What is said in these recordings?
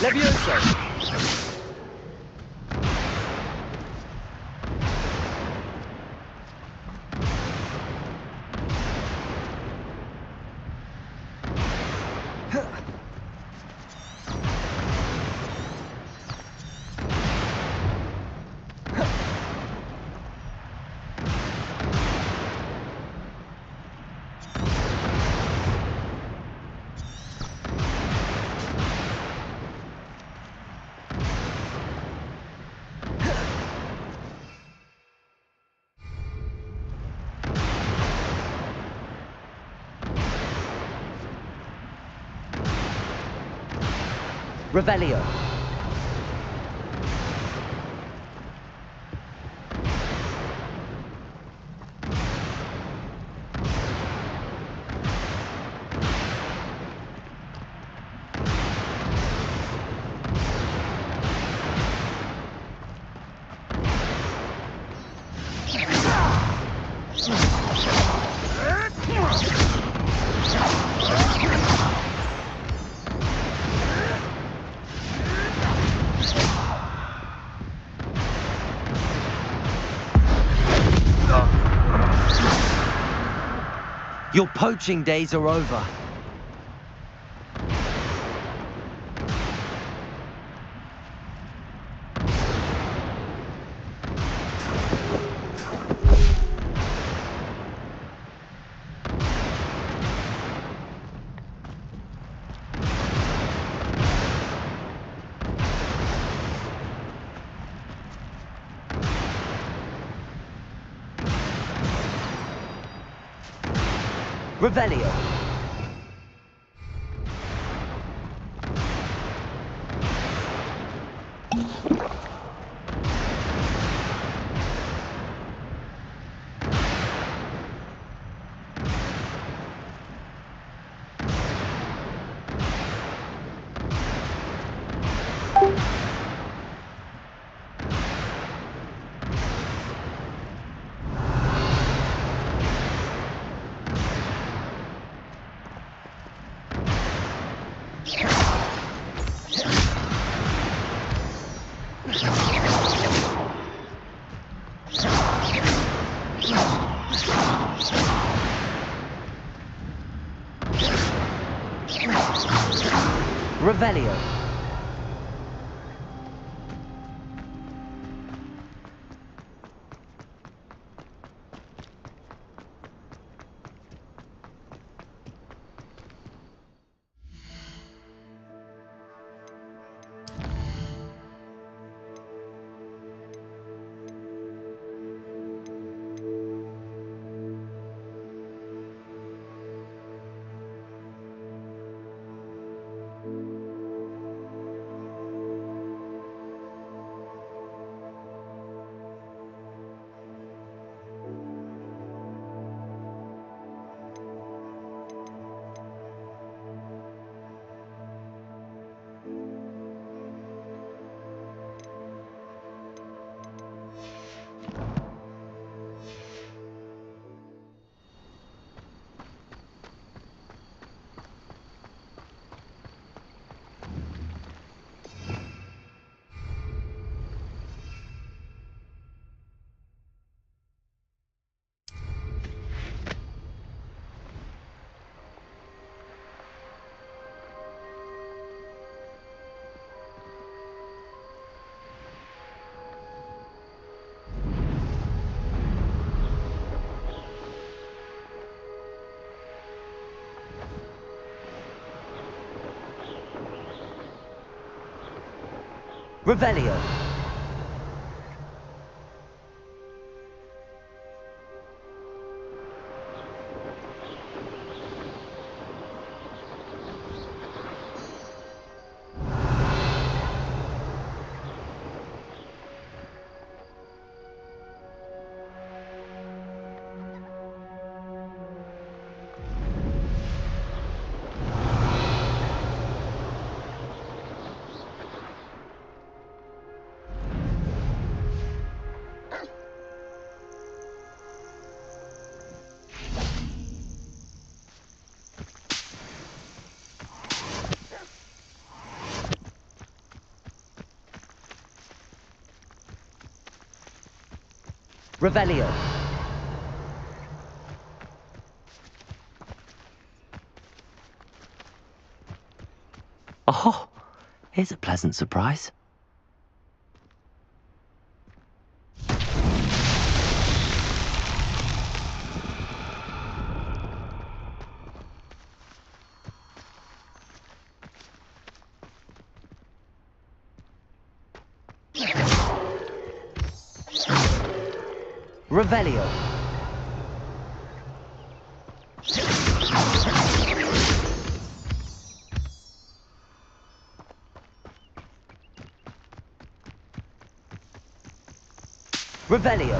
Levioso! Revelio. Your poaching days are over. Revelio. Revelio. Revelio. Revelio. Oh, here's a pleasant surprise. Revelio. Revelio.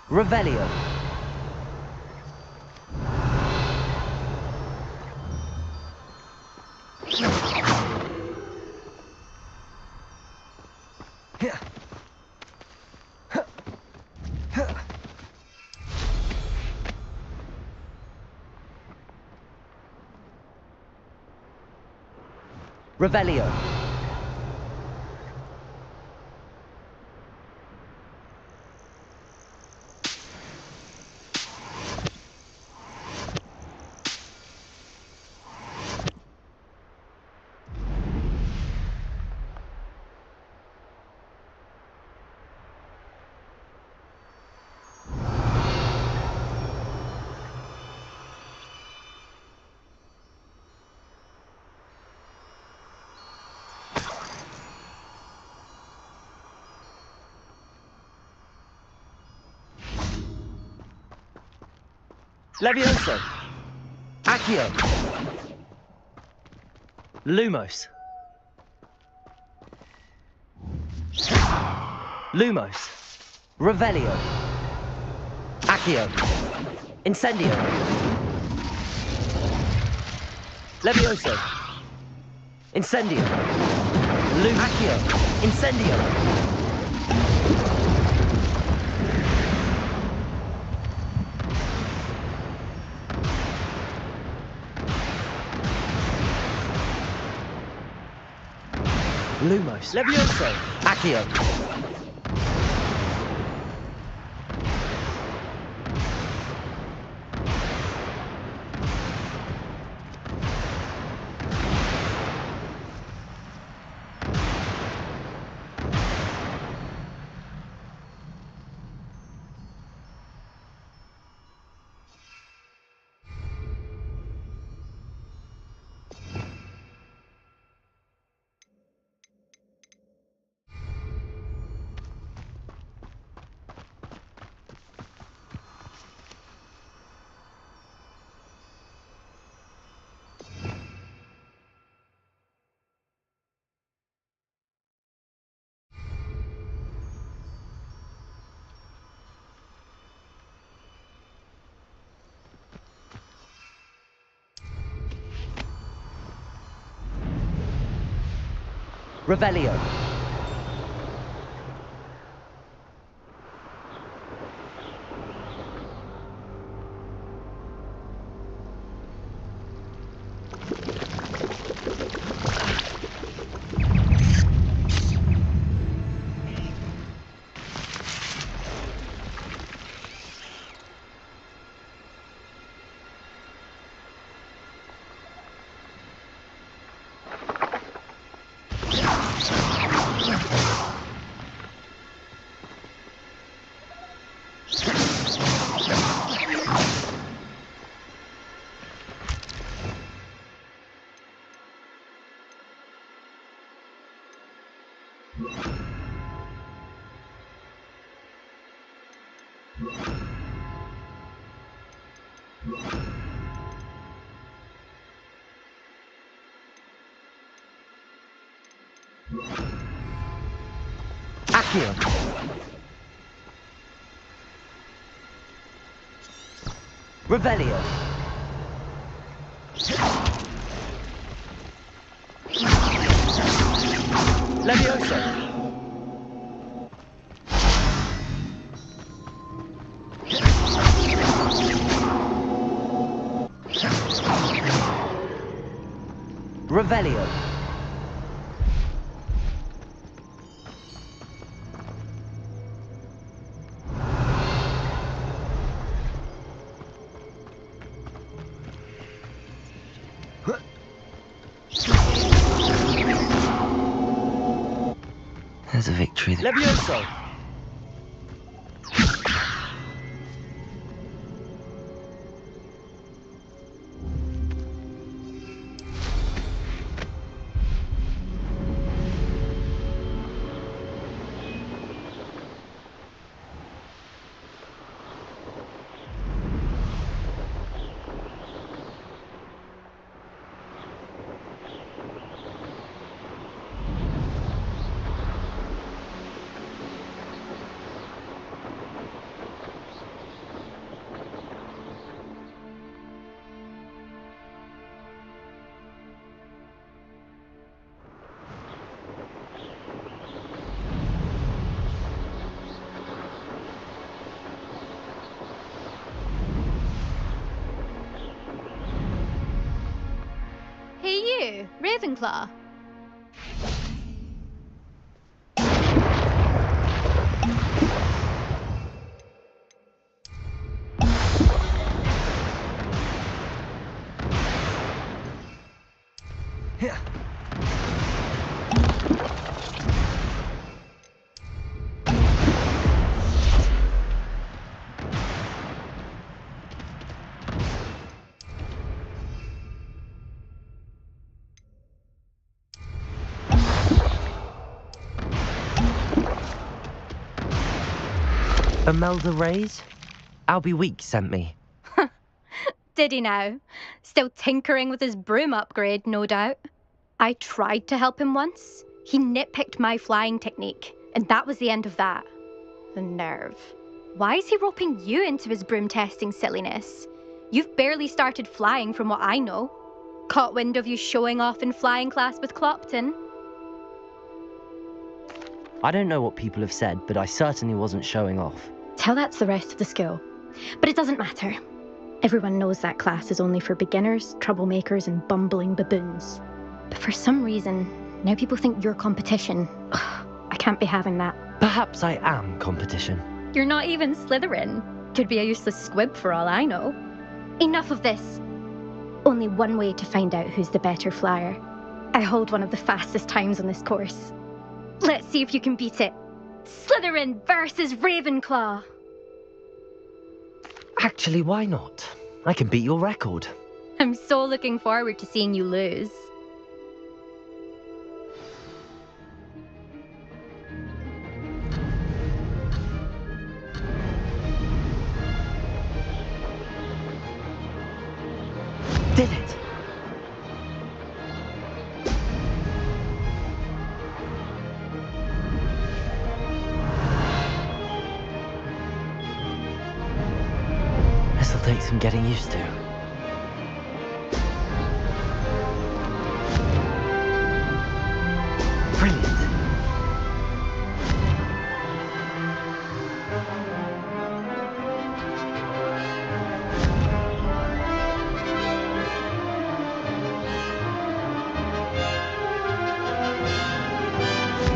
Revelio. Revelio. Levioso. Accio. Lumos. Lumos. Revelio. Accio. Incendio. Levioso. Incendio. Accio. Incendio. Lumos. Levioso. Accio. Revelio. Accio. Revelio. Levioso. Revelio. There's a victory there. Levioso. Hey you, Ravenclaw. Imelda Rays? Albie Week sent me. Did he now? Still tinkering with his broom upgrade, no doubt. I tried to help him once. He nitpicked my flying technique, and that was the end of that. The nerve. Why is he roping you into his broom testing silliness? You've barely started flying from what I know. Caught wind of you showing off in flying class with Clopton. I don't know what people have said, but I certainly wasn't showing off. Tell that to the rest of the school. But it doesn't matter. Everyone knows that class is only for beginners, troublemakers, and bumbling baboons. But for some reason, now people think you're competition. Ugh, I can't be having that. Perhaps I am competition. You're not even Slytherin. Could be a useless squib for all I know. Enough of this. Only one way to find out who's the better flyer. I hold one of the fastest times on this course. Let's see if you can beat it. Slytherin versus Ravenclaw. Actually, why not? I can beat your record. I'm so looking forward to seeing you lose. Did it! This'll take some getting used to. Brilliant.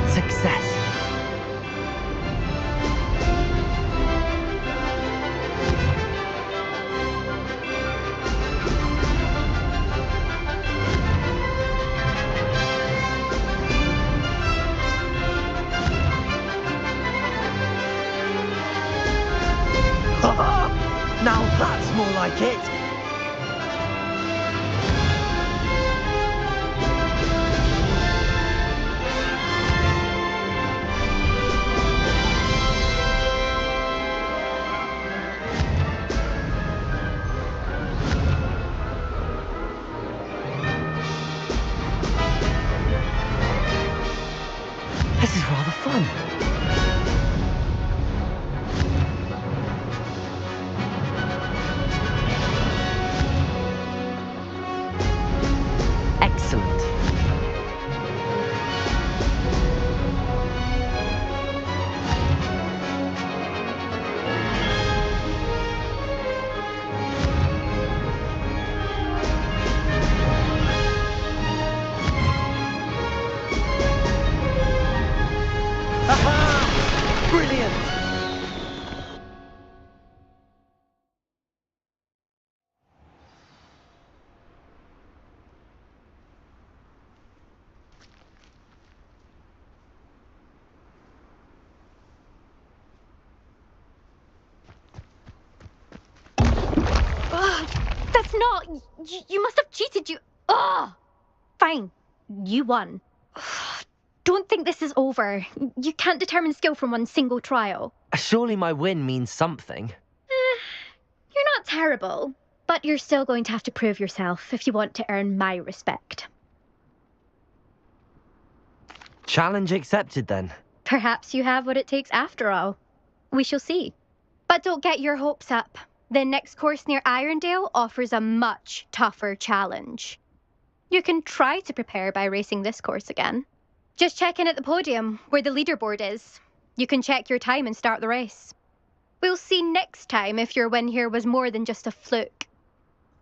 Success. Now that's more like it. fun. Excellent. Aha! Brilliant! That's not... You must have cheated, you... Ugh! Fine. You won. Don't think this is over. You can't determine skill from one single trial. Surely my win means something. You're not terrible, but you're still going to have to prove yourself if you want to earn my respect. Challenge accepted then. Perhaps you have what it takes after all. We shall see. But don't get your hopes up. The next course near Irondale offers a much tougher challenge. You can try to prepare by racing this course again. Just check in at the podium, where the leaderboard is. You can check your time and start the race. We'll see next time if your win here was more than just a fluke.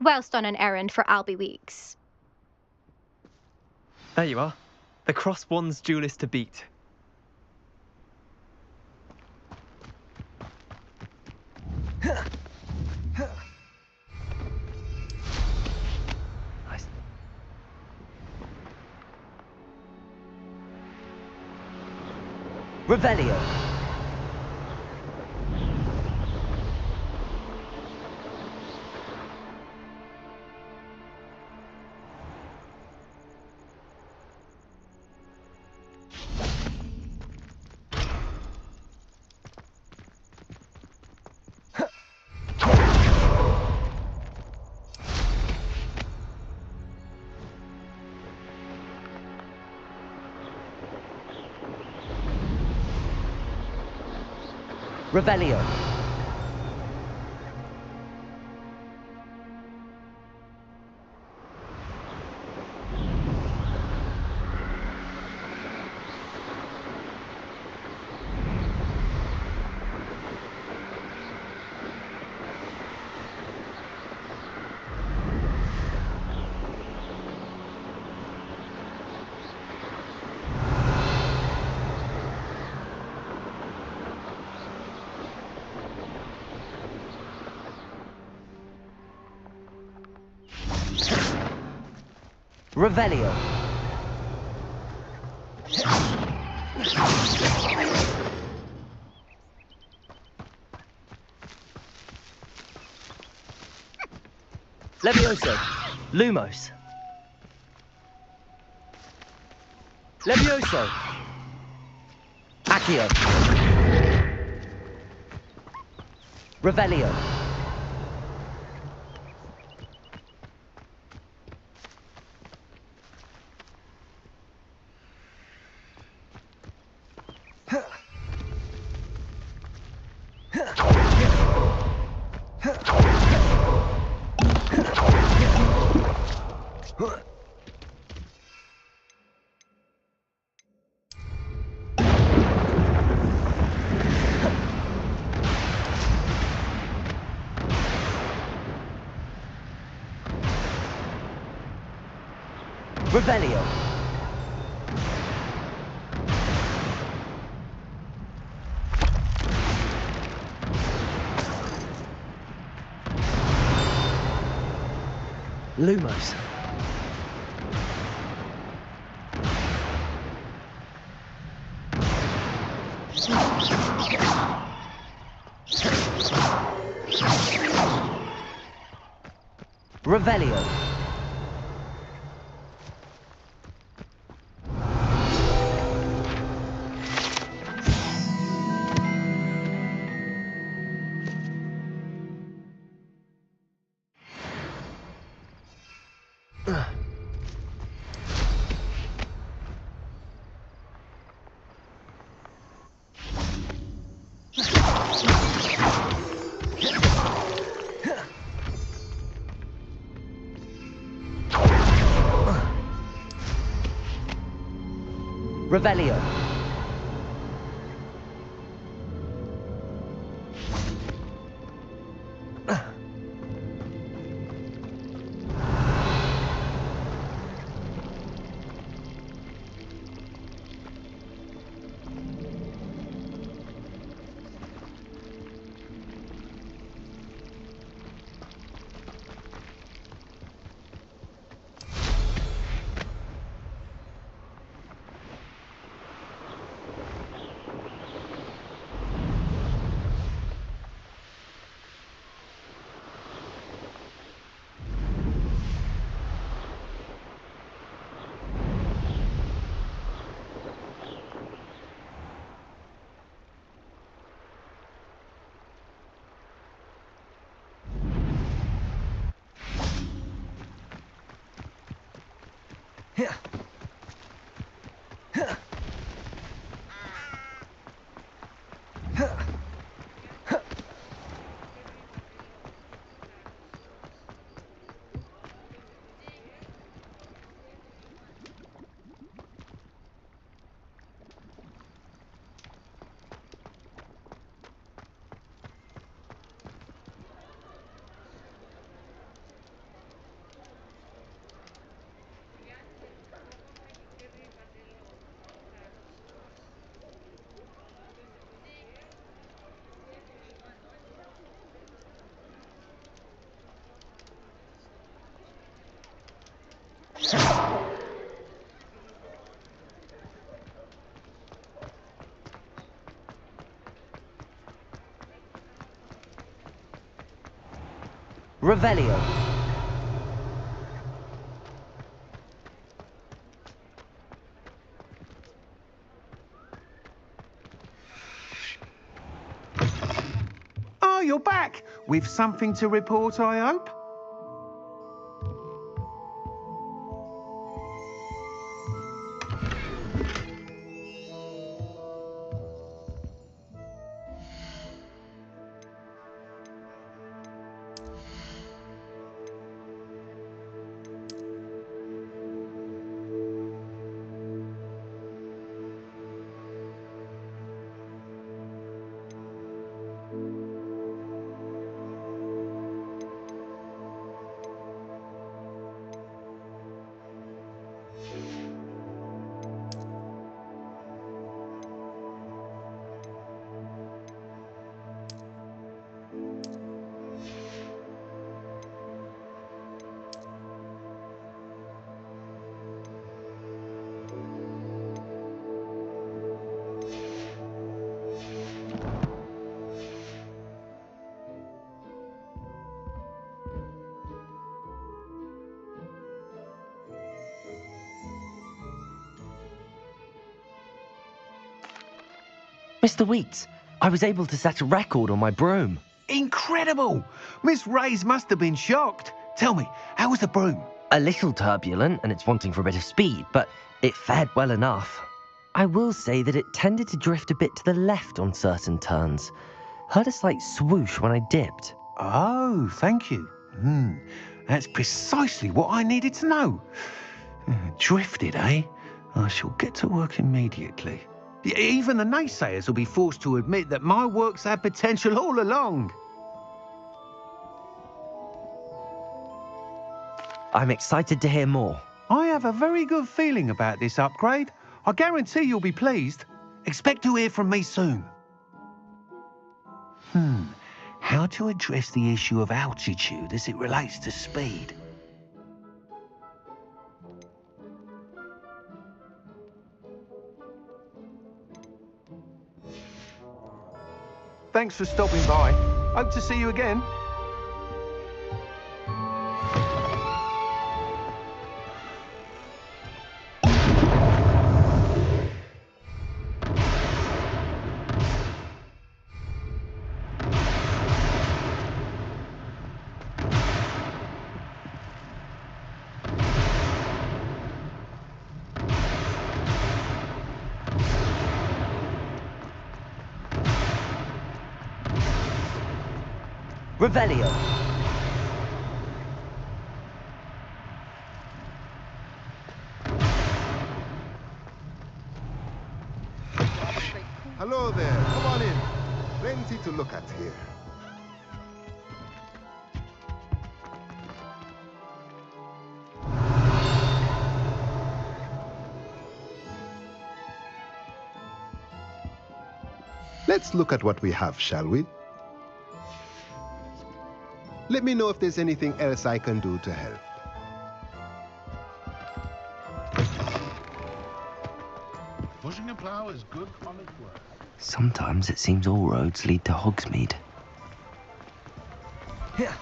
Whilst on an errand for Albie Weeks. There you are. The Cross-Wands duelist to beat. Nice. Revelio. Revelio. Revelio. Levioso. Lumos. Levioso. Accio. Revelio. Revelio. Lumos. Revelio. Revelio. Revelio. Oh, you're back! With something to report, I hope? Mr. Weeks, I was able to set a record on my broom. Incredible! Miss Reyes must have been shocked. Tell me, how was the broom? A little turbulent and it's wanting for a bit of speed, but it fared well enough. I will say that it tended to drift a bit to the left on certain turns. Heard a slight swoosh when I dipped. Oh, thank you. That's precisely what I needed to know. Drifted, eh? I shall get to work immediately. Even the naysayers will be forced to admit that my work's had potential all along. I'm excited to hear more. I have a very good feeling about this upgrade. I guarantee you'll be pleased. Expect to hear from me soon. How to address the issue of altitude as it relates to speed? Thanks for stopping by. Hope to see you again. Revelio. Hello there. Come on in. Plenty to look at here. Let's look at what we have, shall we? Let me know if there's anything else I can do to help. Pushing a plow is good honest work. Sometimes it seems all roads lead to Hogsmeade. Here.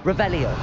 Revelio.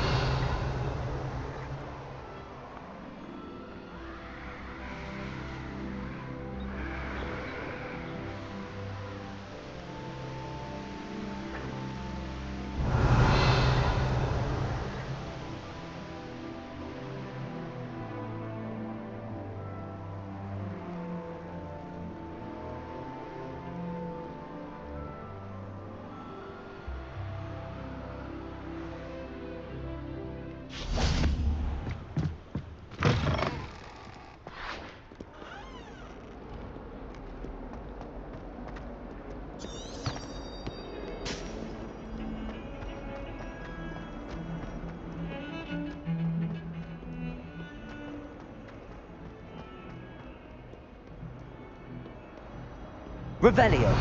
Revelio.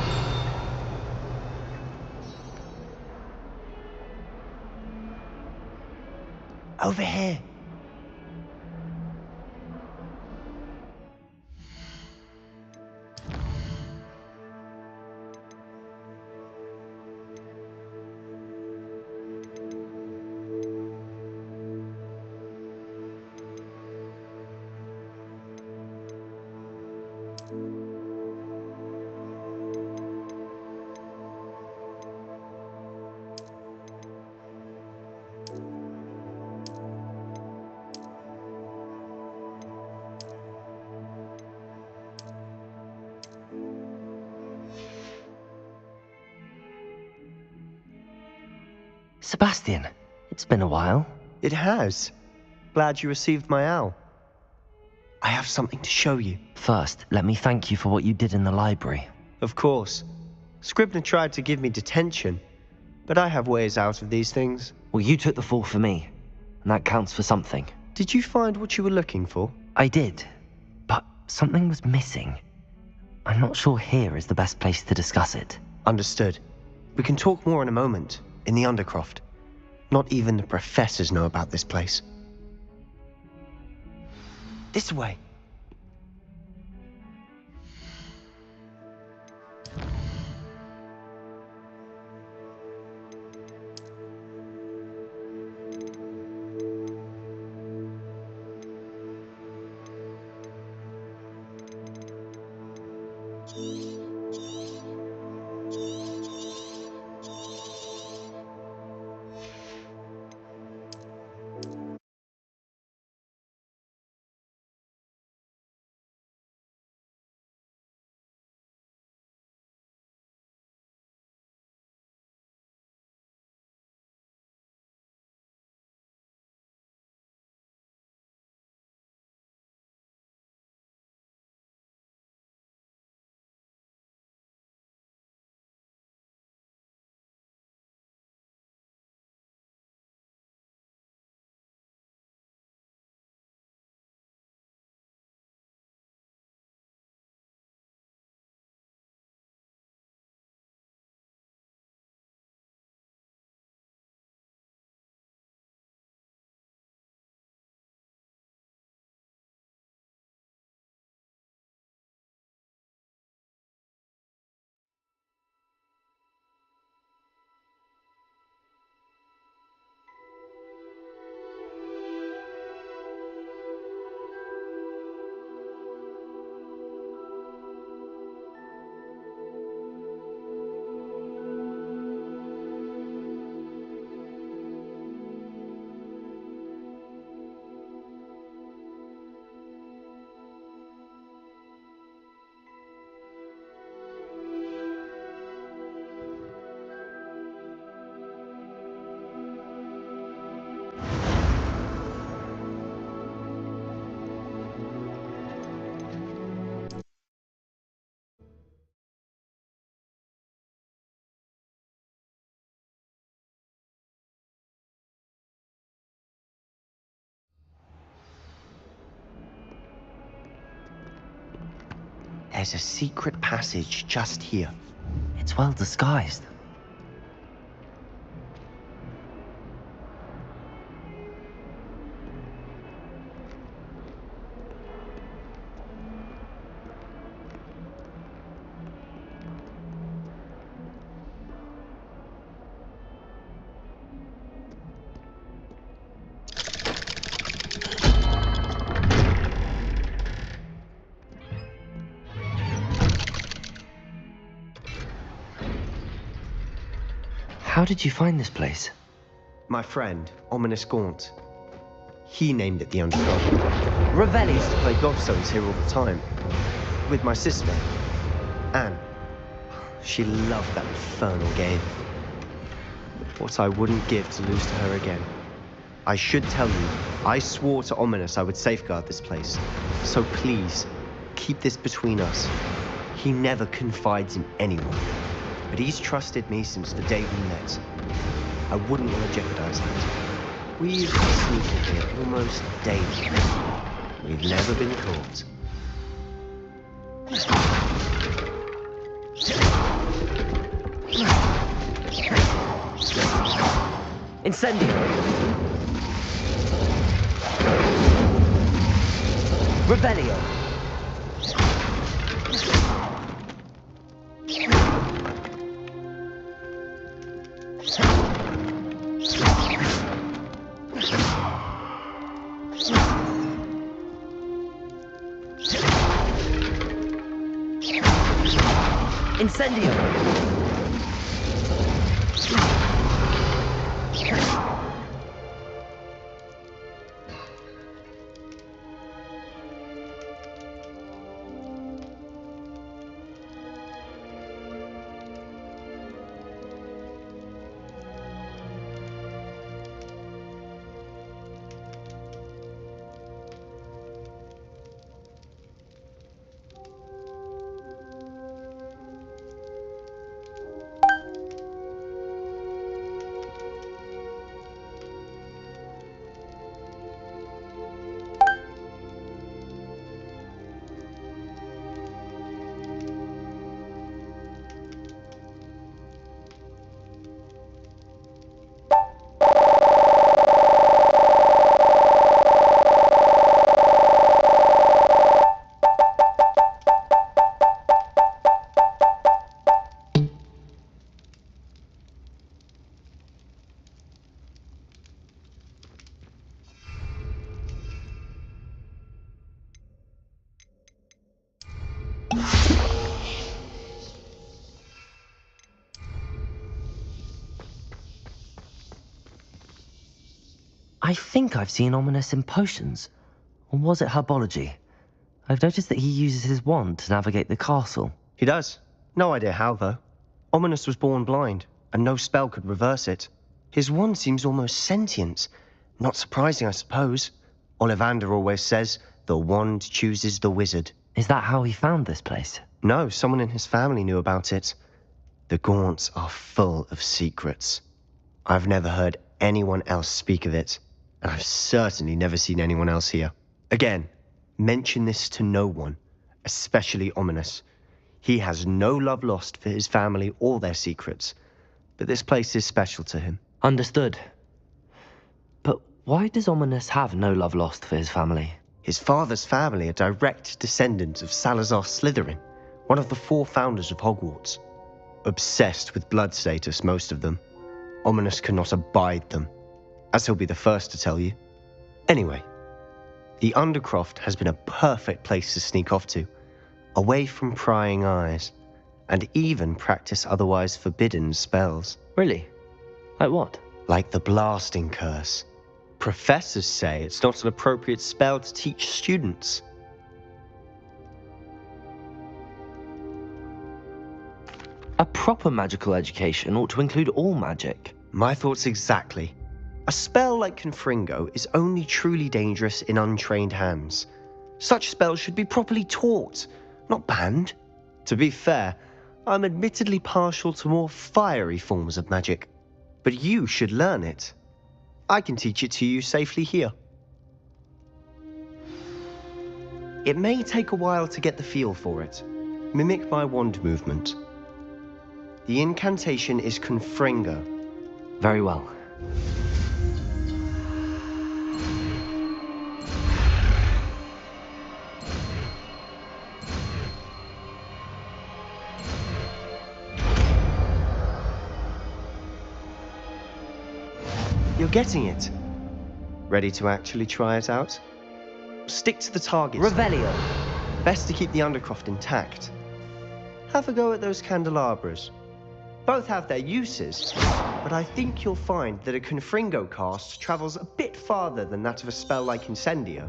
Over here. Sebastian, it's been a while. It has. Glad you received my owl. I have something to show you. First, let me thank you for what you did in the library. Of course. Scribner tried to give me detention, but I have ways out of these things. Well, you took the fall for me, and that counts for something. Did you find what you were looking for? I did, but something was missing. I'm not sure here is the best place to discuss it. Understood. We can talk more in a moment, in the Undercroft. Not even the professors know about this place. This way. There's a secret passage just here. It's well disguised. How did you find this place? My friend, Ominous Gaunt. He named it the Underground. Revelli. Used to play gobstones here all the time. With my sister, Anne. She loved that infernal game. What I wouldn't give to lose to her again. I should tell you, I swore to Ominous I would safeguard this place. So please, keep this between us. He never confides in anyone. But he's trusted me since the day we met. I wouldn't want to jeopardize that. We've been sneaking here almost daily. We've never been caught. Incendio! Rebellion! Incendio! I think I've seen Ominous in potions. Or was it herbology? I've noticed that he uses his wand to navigate the castle. He does. No idea how, though. Ominous was born blind, and no spell could reverse it. His wand seems almost sentient. Not surprising, I suppose. Ollivander always says, the wand chooses the wizard. Is that how he found this place? No, someone in his family knew about it. The Gaunts are full of secrets. I've never heard anyone else speak of it, and I've certainly never seen anyone else here. Again, mention this to no one, especially Ominous. He has no love lost for his family or their secrets, but this place is special to him. Understood. But why does Ominous have no love lost for his family? His father's family are direct descendants of Salazar Slytherin, one of the 4 founders of Hogwarts. Obsessed with blood status, most of them. Ominous cannot abide them, as he'll be the first to tell you. Anyway, the Undercroft has been a perfect place to sneak off to, away from prying eyes, and even practice otherwise forbidden spells. Really? Like what? Like the Blasting Curse. Professors say it's not an appropriate spell to teach students. A proper magical education ought to include all magic. My thoughts exactly. A spell like Confringo is only truly dangerous in untrained hands. Such spells should be properly taught, not banned. To be fair, I'm admittedly partial to more fiery forms of magic, but you should learn it. I can teach it to you safely here. It may take a while to get the feel for it, Mimic my wand movement. The incantation is Confringo. Very well. You're getting it. Ready to actually try it out? Stick to the target. Revelio. Best to keep the undercroft intact. Have a go at those candelabras. Both have their uses, but I think you'll find that a Confringo cast travels a bit farther than that of a spell like Incendio.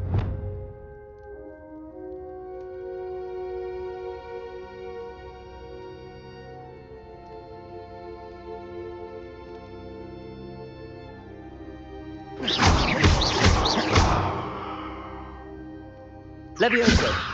Levioso.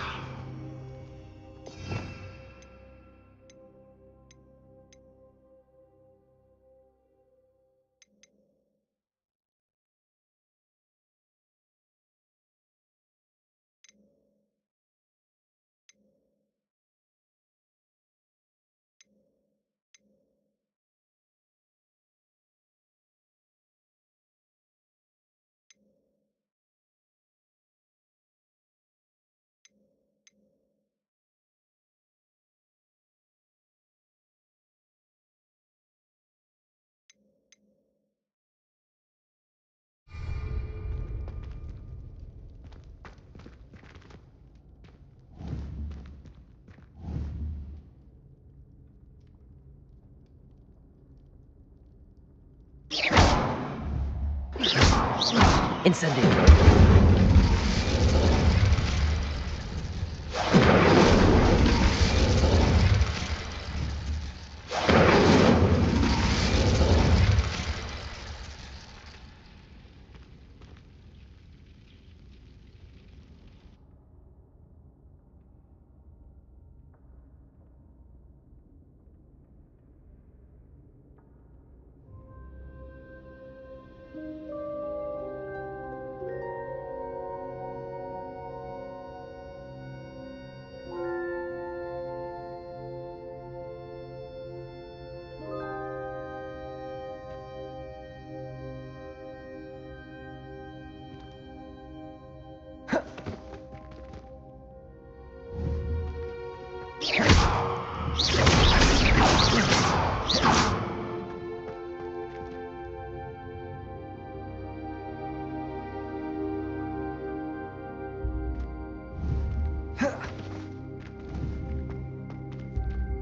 Incendio.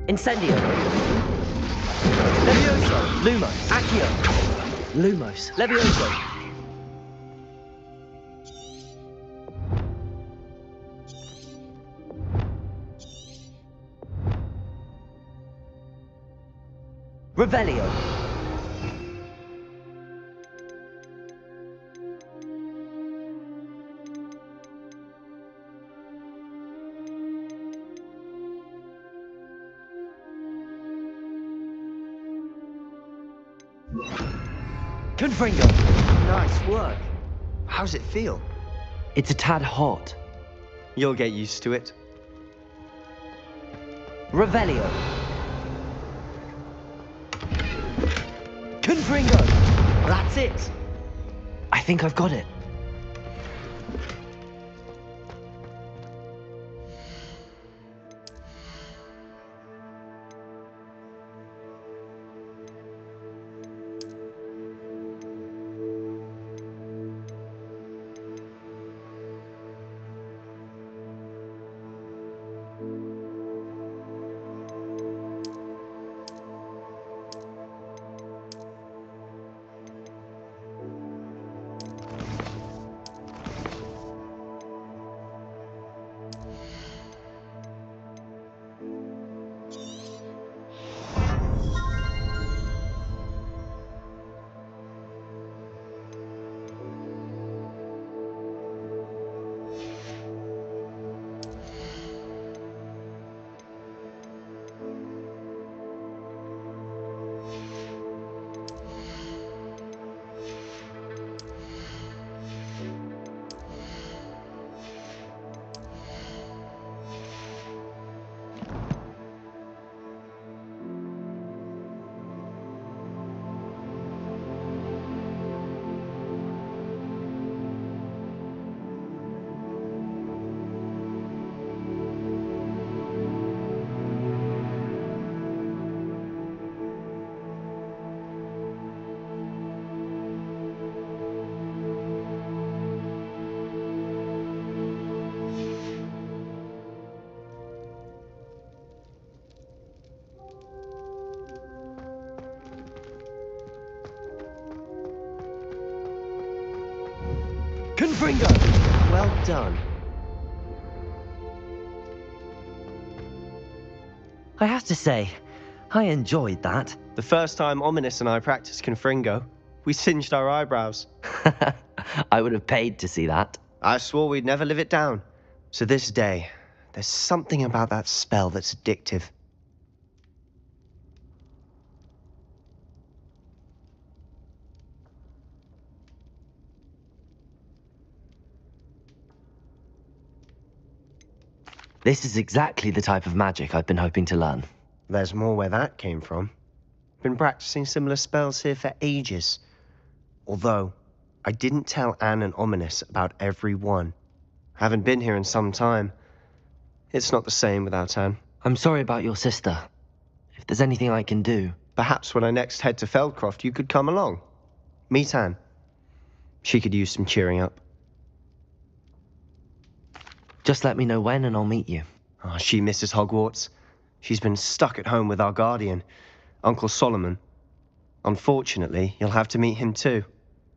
Incendio. Levioso. Lumos. Accio. Lumos. Levioso. Revelio. Confringo. Nice work. How's it feel? It's a tad hot. You'll get used to it. Revelio. Confringo. That's it. I think I've got it. Confringo! Well done. I have to say, I enjoyed that. The first time Ominous and I practiced Confringo, we singed our eyebrows. I would have paid to see that. I swore we'd never live it down. So this day, there's something about that spell that's addictive. This is exactly the type of magic I've been hoping to learn. There's more where that came from. Been practicing similar spells here for ages. Although, I didn't tell Anne and Ominous about every one. Haven't been here in some time. It's not the same without Anne. I'm sorry about your sister. If there's anything I can do... Perhaps when I next head to Feldcroft, you could come along. Meet Anne. She could use some cheering up. Just let me know when and I'll meet you. Oh, she misses Hogwarts. She's been stuck at home with our guardian, Uncle Solomon. Unfortunately, you'll have to meet him too.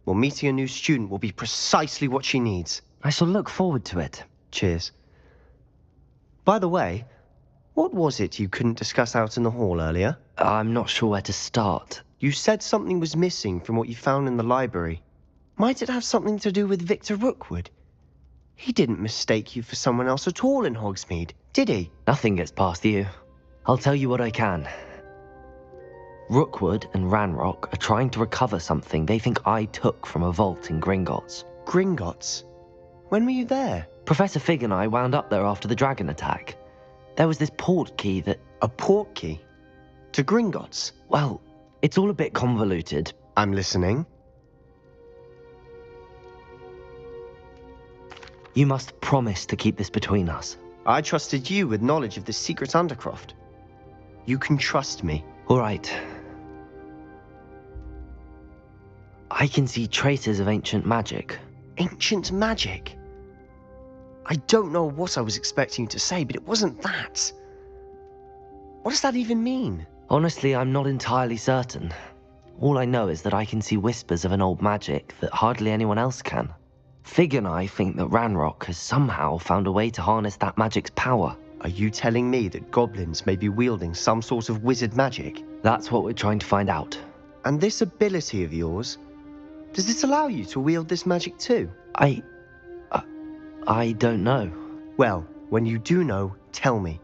Well, meeting a new student will be precisely what she needs. I shall look forward to it. Cheers. By the way, what was it you couldn't discuss out in the hall earlier? I'm not sure where to start. You said something was missing from what you found in the library. Might it have something to do with Victor Rookwood? He didn't mistake you for someone else at all in Hogsmeade, did he? Nothing gets past you. I'll tell you what I can. Rookwood and Ranrock are trying to recover something they think I took from a vault in Gringotts. Gringotts? When were you there? Professor Fig and I wound up there after the dragon attack. There was this port key that... A port key? To Gringotts? Well, it's all a bit convoluted. I'm listening. You must promise to keep this between us. I trusted you with knowledge of this secret undercroft. You can trust me. All right. I can see traces of ancient magic. Ancient magic? I don't know what I was expecting you to say, but it wasn't that. What does that even mean? Honestly, I'm not entirely certain. All I know is that I can see whispers of an old magic that hardly anyone else can. Fig and I think that Ranrock has somehow found a way to harness that magic's power. Are you telling me that goblins may be wielding some sort of wizard magic? That's what we're trying to find out. And this ability of yours, does it allow you to wield this magic too? I don't know. Well, when you do know, tell me.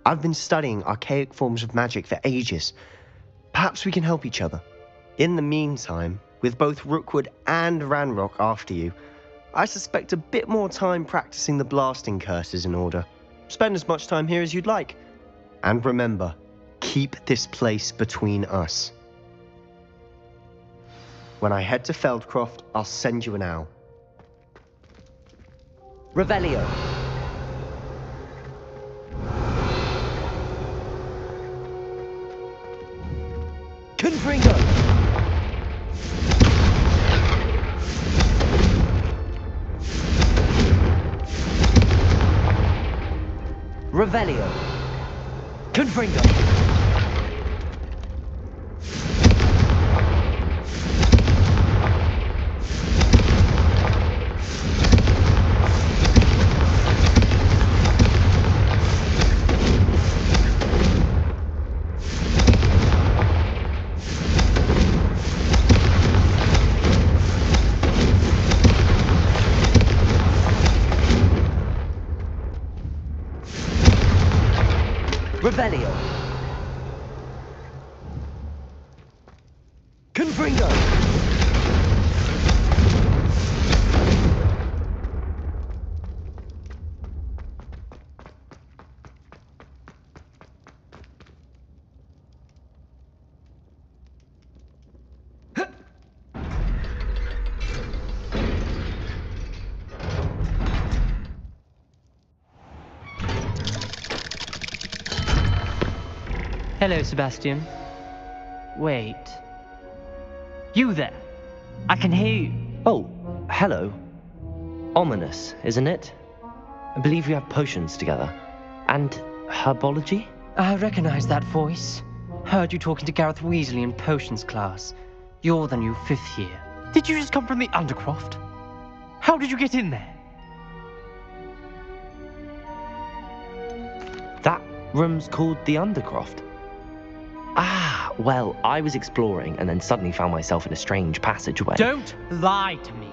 I've been studying archaic forms of magic for ages. Perhaps we can help each other. In the meantime, with both Rookwood and Ranrock after you, I suspect a bit more time practicing the blasting curse is in order. Spend as much time here as you'd like. And remember, keep this place between us. When I head to Feldcroft, I'll send you an owl. Revelio. Confringo. Revelio. Confringo. Revelio. Confringo. Hello, Sebastian. Wait. You there? I can hear you. Oh, hello. Ominous, isn't it? I believe we have potions together. And herbology? I recognize that voice. Heard you talking to Gareth Weasley in potions class. You're the new 5th year. Did you just come from the Undercroft? How did you get in there? That room's called the Undercroft. Ah, well, I was exploring and then suddenly found myself in a strange passageway. Don't lie to me.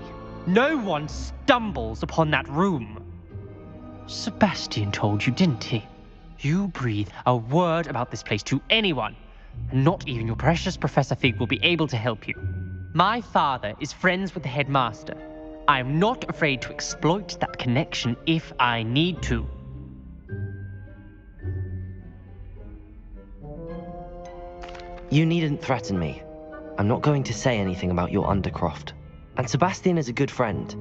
No one stumbles upon that room. Sebastian told you, didn't he? You breathe a word about this place to anyone, and not even your precious Professor Fig will be able to help you. My father is friends with the headmaster. I am not afraid to exploit that connection if I need to. You needn't threaten me. I'm not going to say anything about your Undercroft. And Sebastian is a good friend.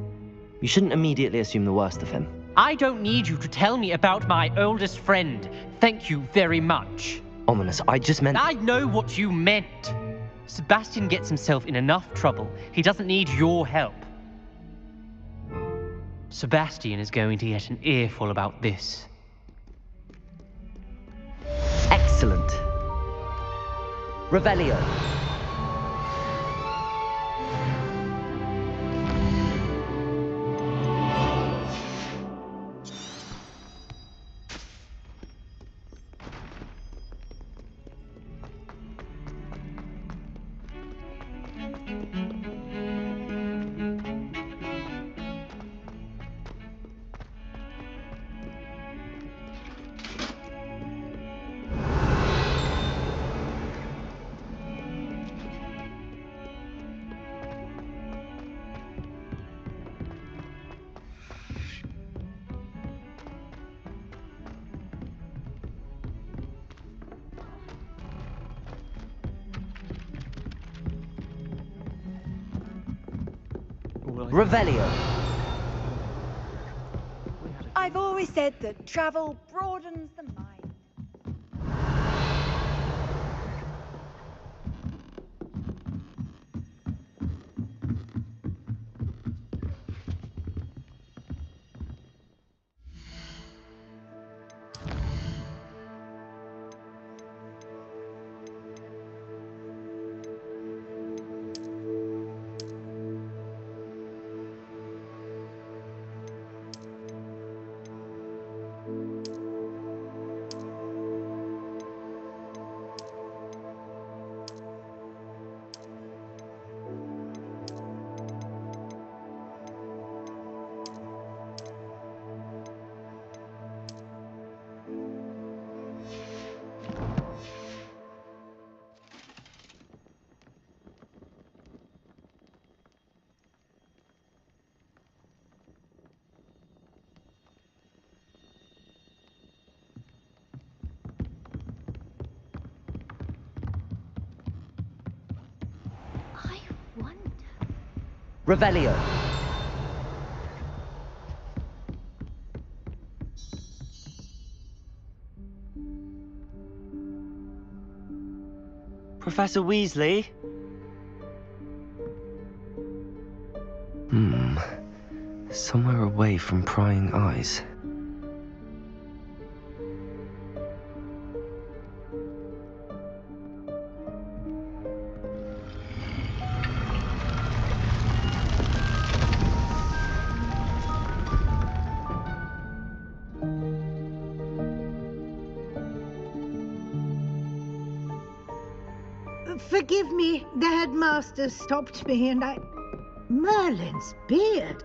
You shouldn't immediately assume the worst of him. I don't need you to tell me about my oldest friend. Thank you very much. Ominous, I just meant... I know what you meant. Sebastian gets himself in enough trouble. He doesn't need your help. Sebastian is going to get an earful about this. Excellent. Revelio. Revelio. I've always said that travel broadens the mind. Revelio. Professor Weasley? Somewhere away from prying eyes. Forgive me, the headmaster stopped me and I... Merlin's beard.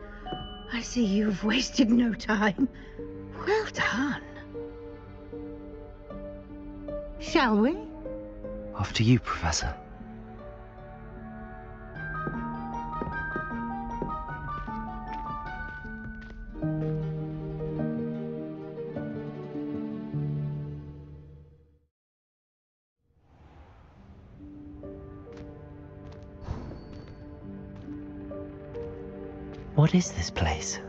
I see you've wasted no time. Well done. Shall we? After you, Professor. What is this place?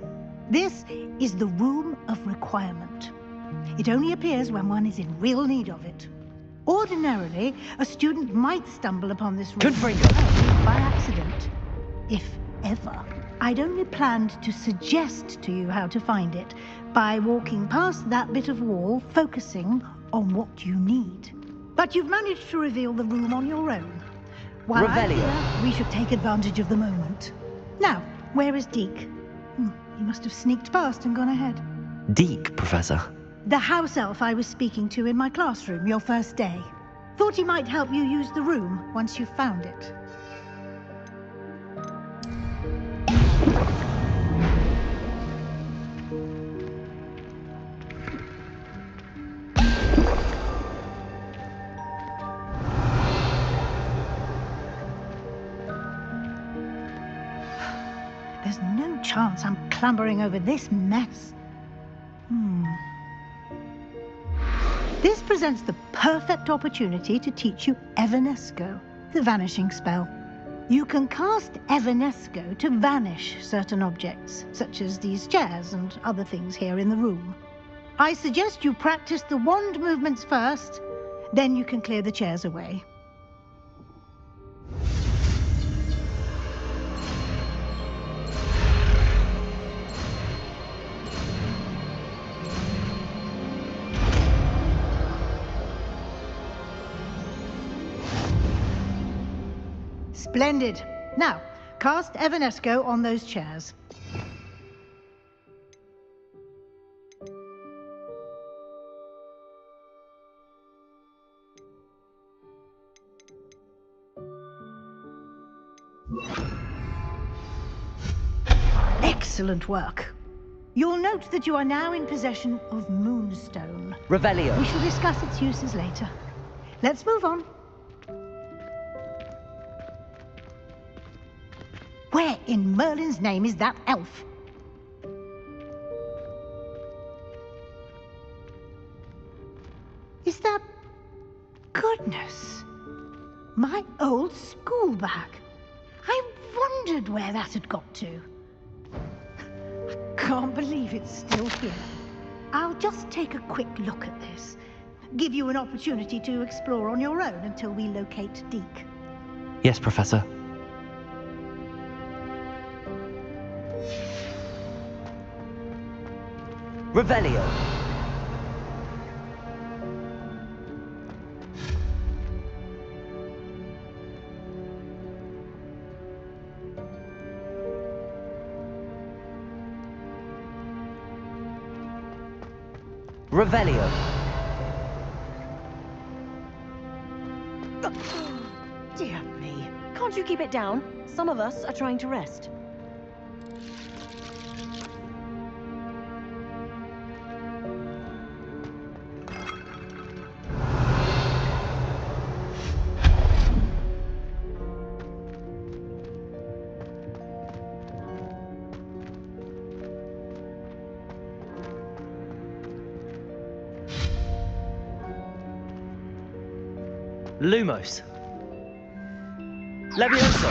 This is the Room of Requirement. It only appears when one is in real need of it. Ordinarily, a student might stumble upon this room Confringo! By accident, if ever. I'd only planned to suggest to you how to find it by walking past that bit of wall, focusing on what you need. But you've managed to reveal the room on your own. While I'm Revelio. here, we should take advantage of the moment. Now, where is Deke? He must have sneaked past and gone ahead. Deke, Professor. The house elf I was speaking to in my classroom your first day. Thought he might help you use the room once you found it. There's no chance I'm clambering over this mess. This presents the perfect opportunity to teach you Evanesco, the vanishing spell. You can cast Evanesco to vanish certain objects, such as these chairs and other things here in the room. I suggest you practice the wand movements first, then you can clear the chairs away. Splendid. Now, cast Evanesco on those chairs. Excellent work. You'll note that you are now in possession of Moonstone. Revelio. We shall discuss its uses later. Let's move on. Where in Merlin's name is that elf? Is that... Goodness! My old school bag. I wondered where that had got to. I can't believe it's still here. I'll just take a quick look at this. Give you an opportunity to explore on your own until we locate Deke. Yes, Professor. Revelio. Revelio. Dear me. Can't you keep it down? Some of us are trying to rest. Lumos. Levioso.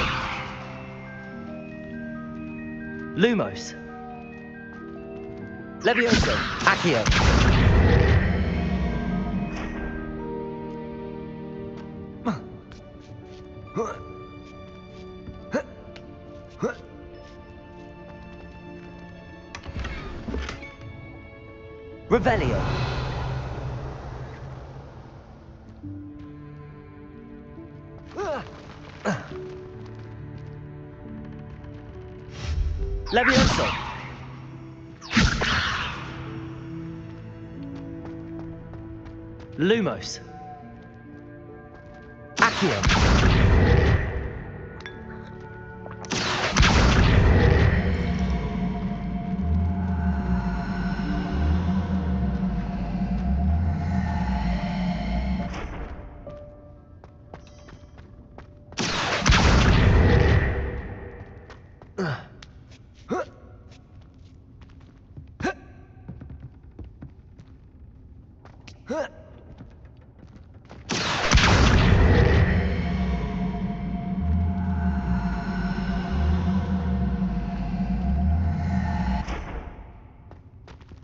Lumos. Levioso. Accio. Revelio. Levioso. Lumos. Accio.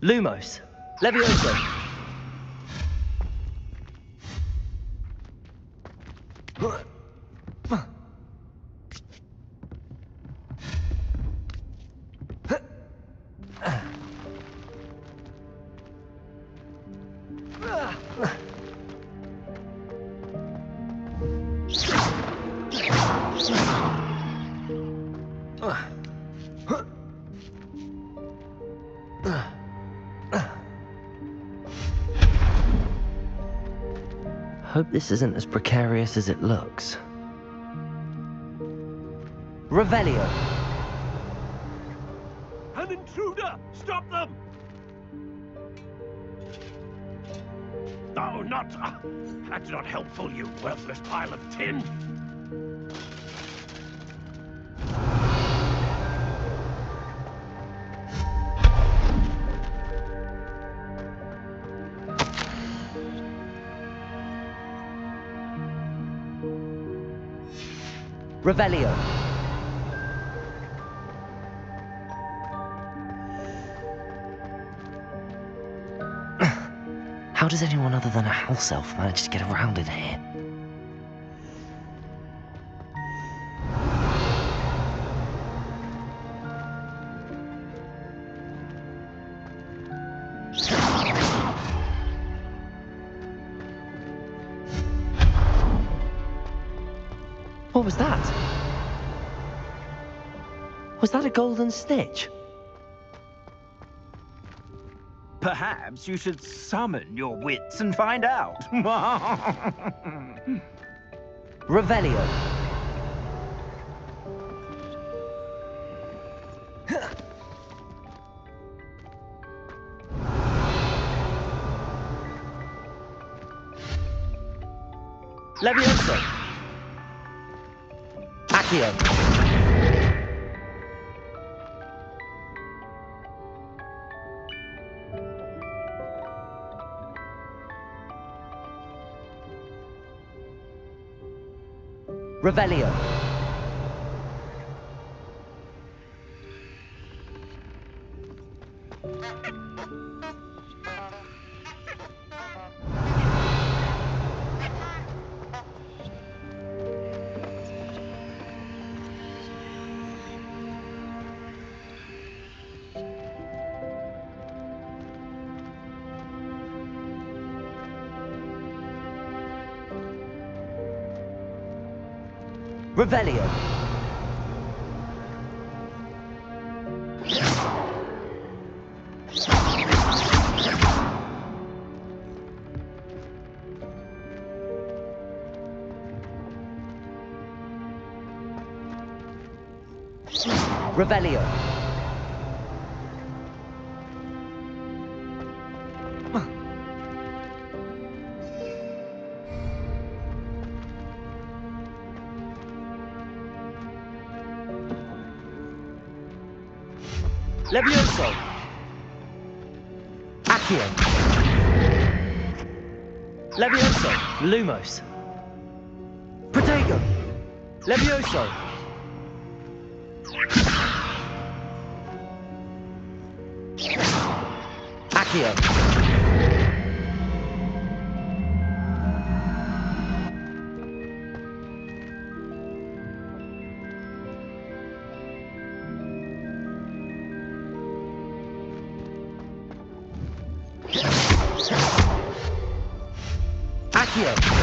Lumos. Levioso. Hope this isn't as precarious as it looks. Revelio! An intruder! Stop them! No, not... that's not helpful, you worthless pile of tin! Revelio! How does anyone other than a house elf manage to get around in here? What was that? Was that a golden snitch? Perhaps you should summon your wits and find out. Revelio. Levioso! Accio. Revelio. Revelio. Revelio. Levioso! Accio. Levioso! Lumos! Protego. Levioso! Accio. Accio.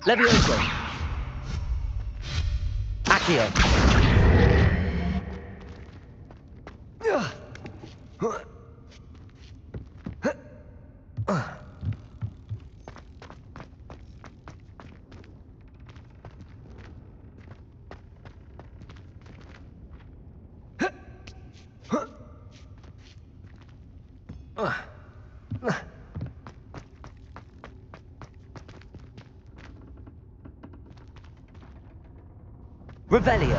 Levioso! Accio. Revelio.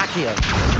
Accio.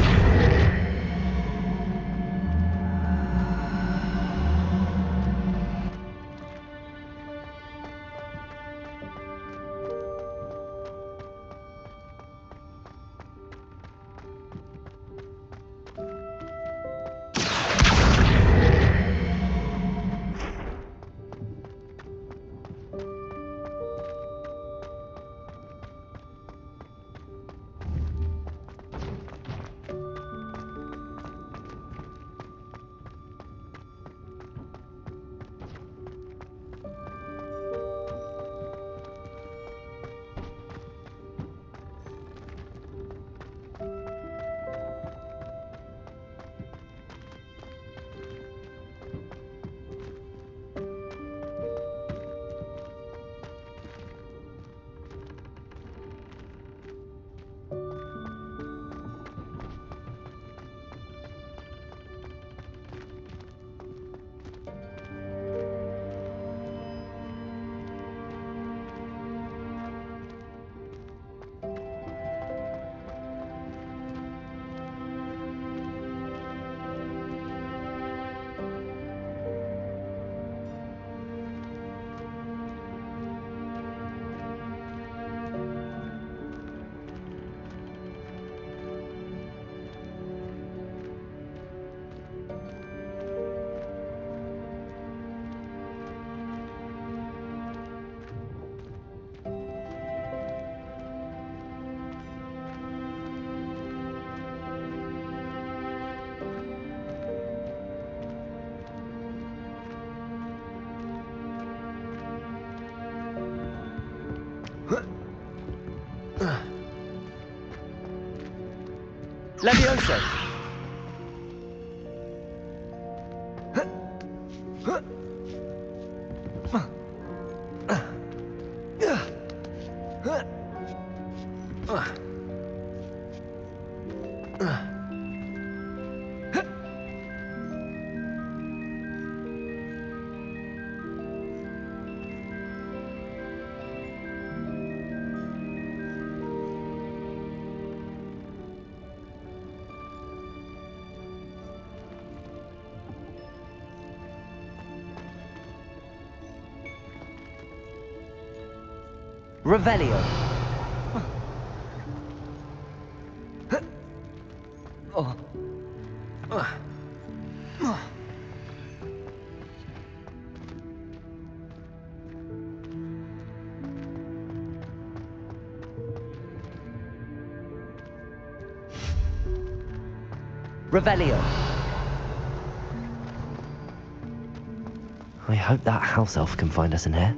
Levioso! Revelio. Revelio. I hope that house elf can find us in here.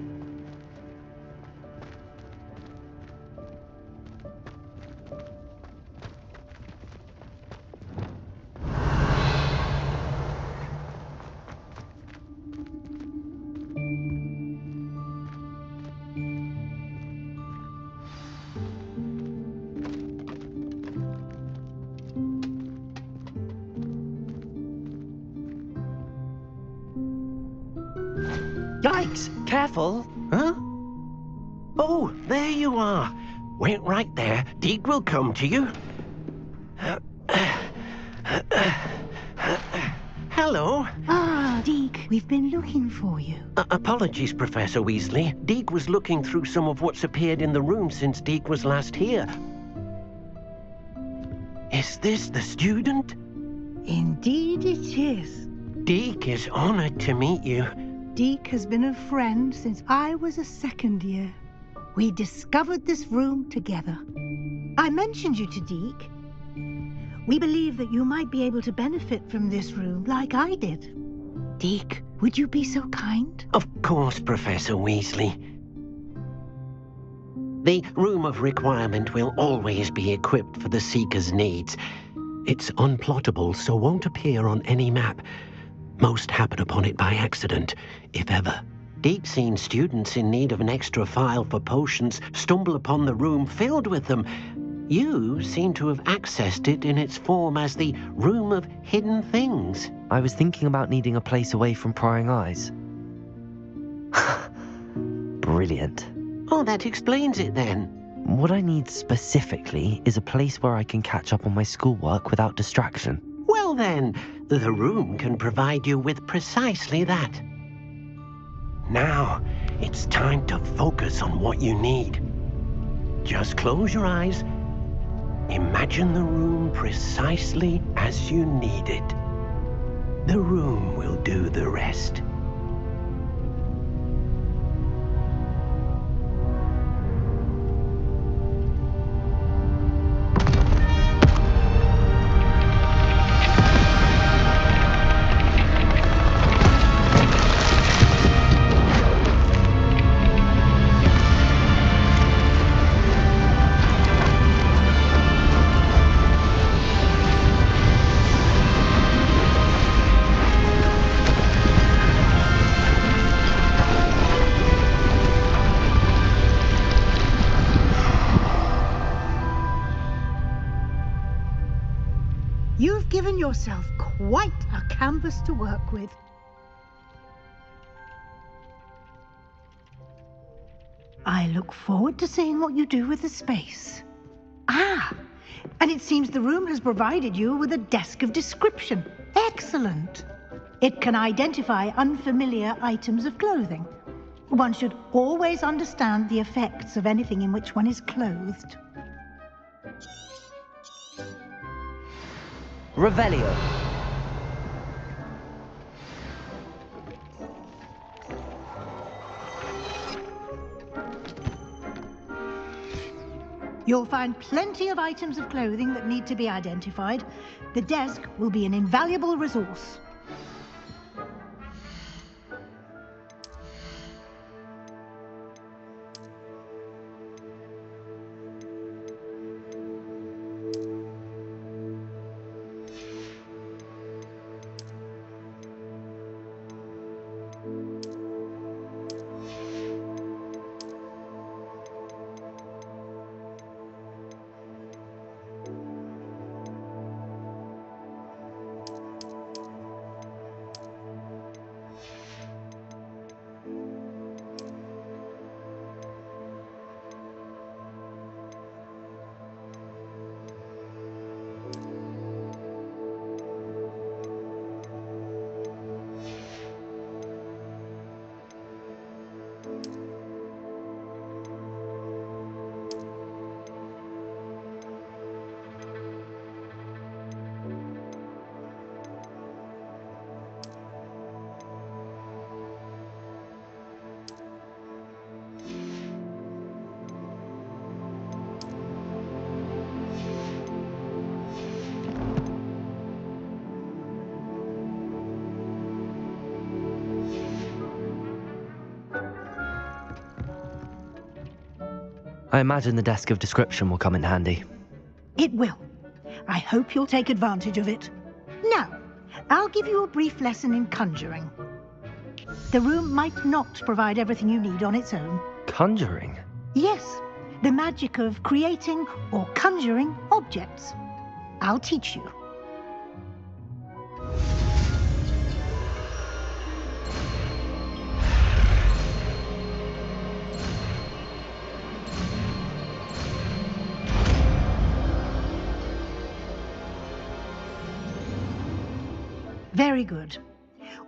Yikes! Careful! Huh? Oh, there you are. Wait right there. Deke will come to you. Hello. Ah, Deke. We've been looking for you. Apologies, Professor Weasley. Deke was looking through some of what's appeared in the room since Deke was last here. Is this the student? Indeed it is. Deke is honored to meet you. Deke has been a friend since I was a second year. We discovered this room together. I mentioned you to Deke. We believe that you might be able to benefit from this room like I did. Deke, would you be so kind? Of course, Professor Weasley. The Room of Requirement will always be equipped for the Seeker's needs. It's unplottable, so won't appear on any map. Most happen upon it by accident, if ever. Deke's seen students in need of an extra file for potions stumble upon the room filled with them. You seem to have accessed it in its form as the Room of Hidden Things. I was thinking about needing a place away from prying eyes. Brilliant. Oh, that explains it then. What I need specifically is a place where I can catch up on my schoolwork without distraction. Well then, the room can provide you with precisely that. Now, it's time to focus on what you need. Just close your eyes. Imagine the room precisely as you need it. The room will do the rest. You've given yourself quite a canvas to work with. I look forward to seeing what you do with the space. Ah, and it seems the room has provided you with a desk of description. Excellent. It can identify unfamiliar items of clothing. One should always understand the effects of anything in which one is clothed. Revelio. You'll find plenty of items of clothing that need to be identified. The desk will be an invaluable resource. I imagine the desk of description will come in handy. It will. I hope you'll take advantage of it. Now, I'll give you a brief lesson in conjuring. The room might not provide everything you need on its own. Conjuring? Yes, the magic of creating or conjuring objects. I'll teach you. Very good.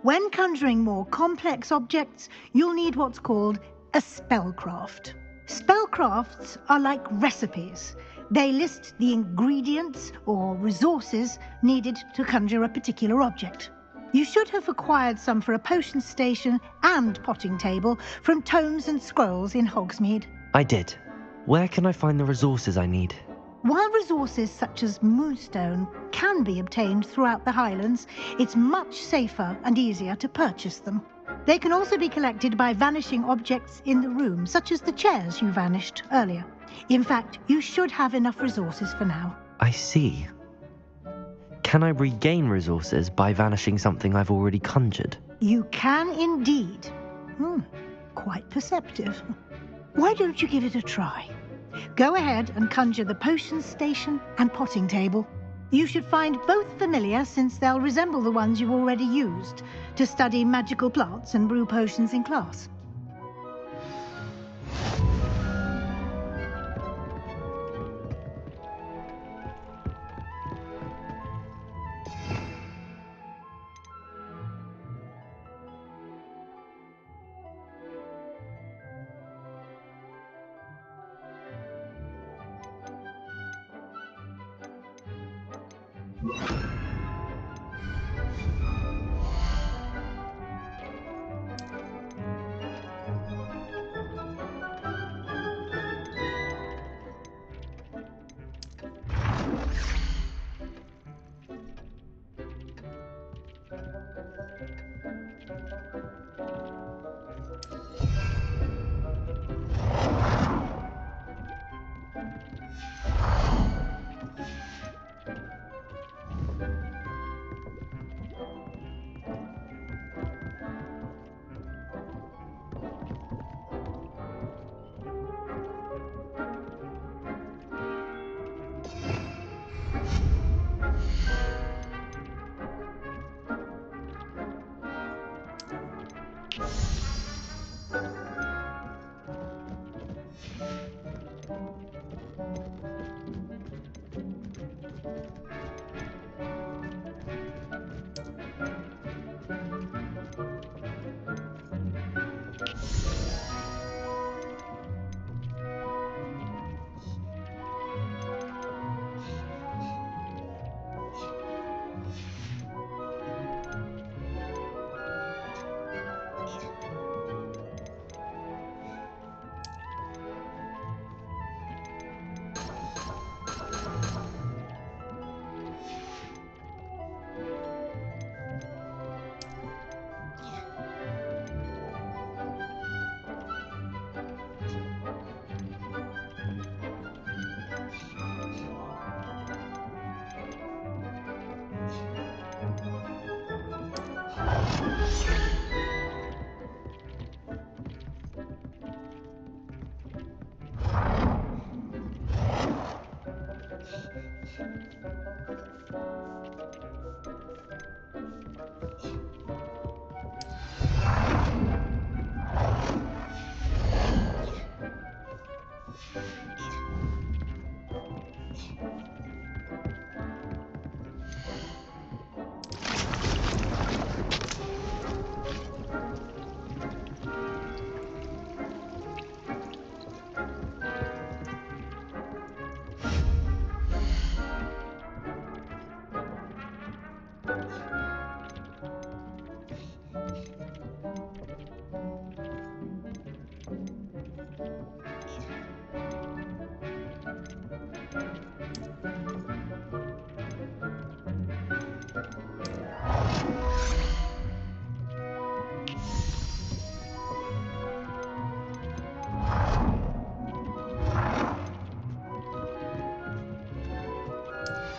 When conjuring more complex objects, you'll need what's called a spellcraft. Spellcrafts are like recipes. They list the ingredients or resources needed to conjure a particular object. You should have acquired some for a potion station and potting table from tomes and scrolls in Hogsmeade. I did. Where can I find the resources I need? While resources such as moonstone can be obtained throughout the Highlands, it's much safer and easier to purchase them. They can also be collected by vanishing objects in the room, such as the chairs you vanished earlier. In fact, you should have enough resources for now. I see. Can I regain resources by vanishing something I've already conjured? You can indeed. Quite perceptive. Why don't you give it a try? Go ahead and conjure the potion station and potting table. You should find both familiar, since they'll resemble the ones you've already used to study magical plants and brew potions in class.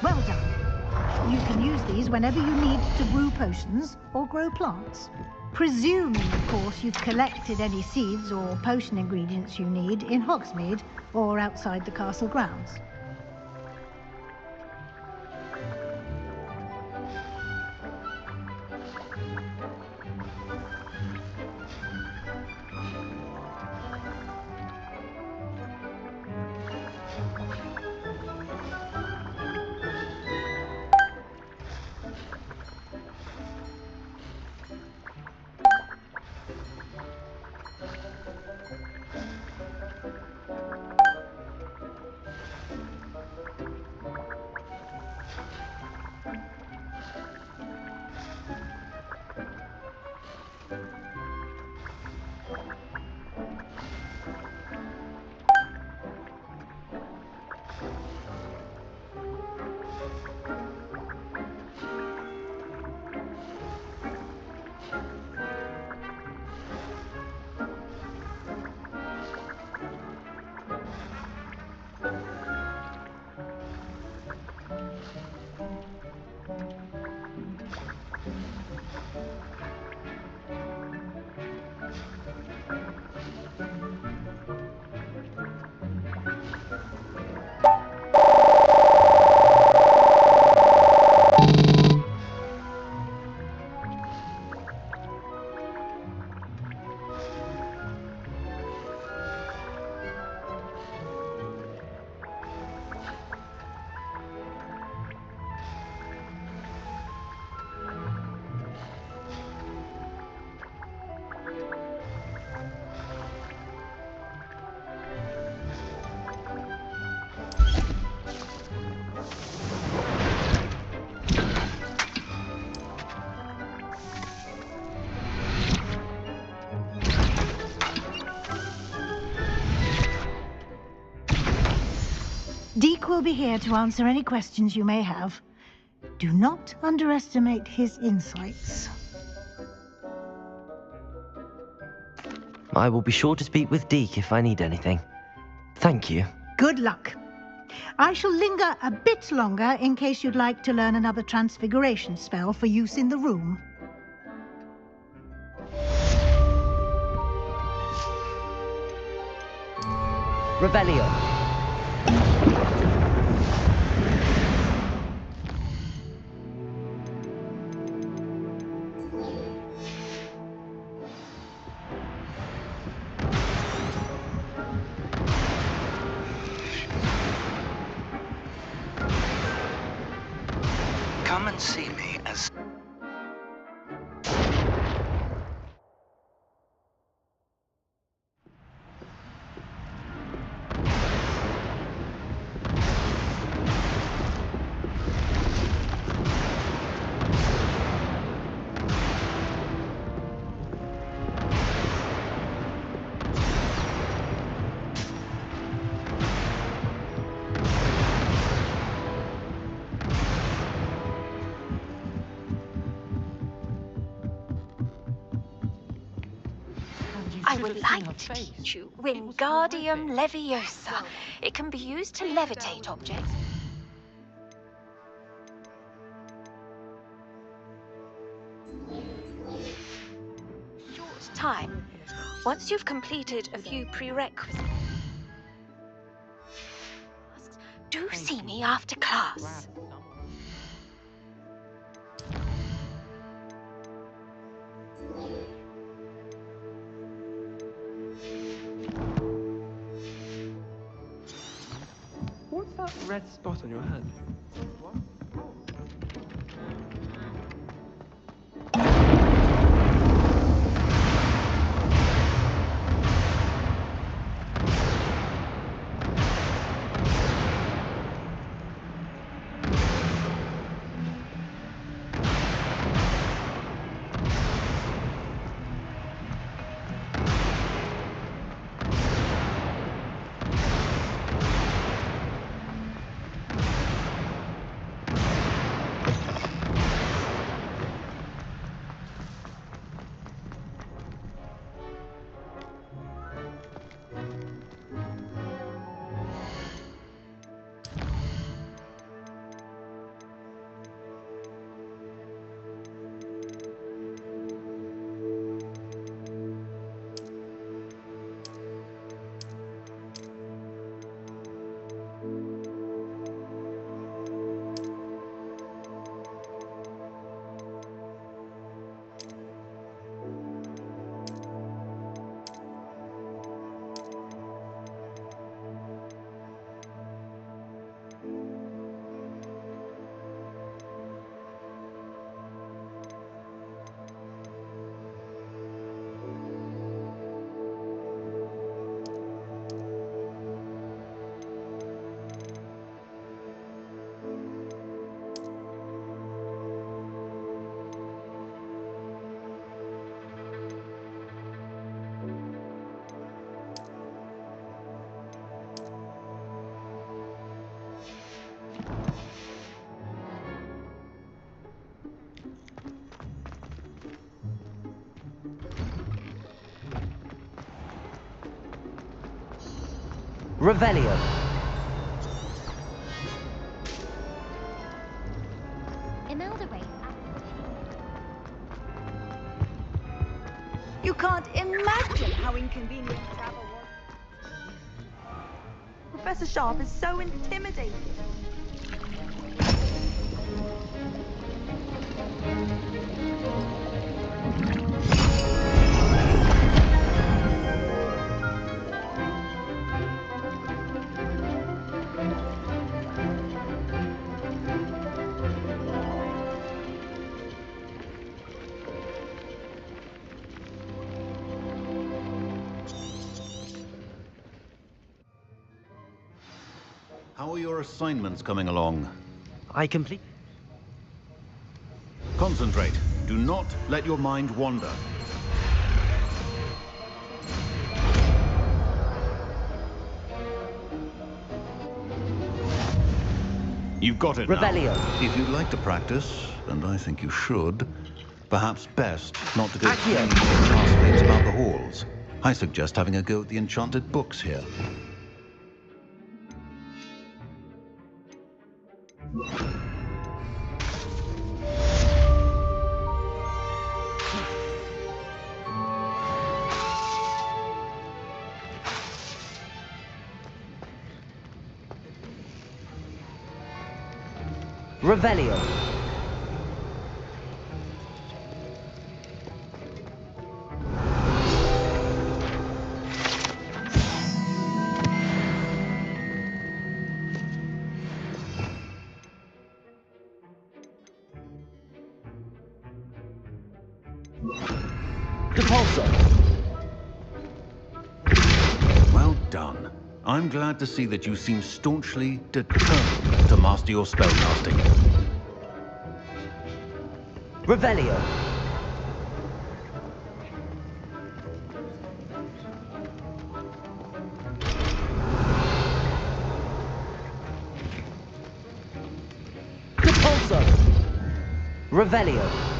Well done. You can use these whenever you need to brew potions or grow plants. Presuming, of course, you've collected any seeds or potion ingredients you need in Hogsmeade or outside the castle grounds. Rick will be here to answer any questions you may have. Do not underestimate his insights. I will be sure to speak with Deke if I need anything. Thank you. Good luck. I shall linger a bit longer in case you'd like to learn another transfiguration spell for use in the room. Revelio. Come and see me as... I would like to teach you Wingardium Leviosa. It can be used to levitate objects. Short time. Once you've completed a few prerequisites, do see me after class. What's that red spot on your head? What? Revelio. You can't imagine how inconvenient travel was. Professor Sharp is so intimidating. How are your assignments coming along? I complete. Concentrate. Do not let your mind wander. You've got it now. Revelio. If you'd like to practice, and I think you should, perhaps best not to go Accio. flinging your classmates about the halls. I suggest having a go at the enchanted books here. Revelio. Well done. I'm glad to see that you seem staunchly determined to master your spellcasting. Revelio. Depulso. Revelio.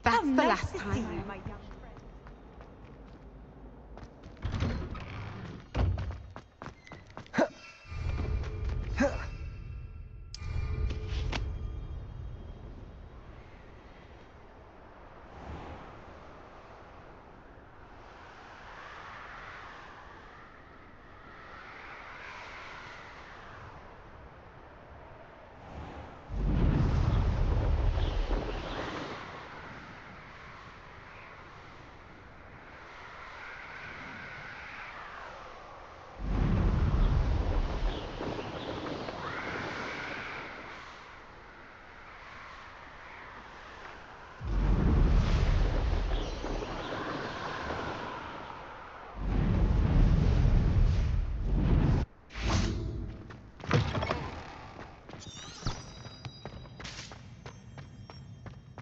That's the last time.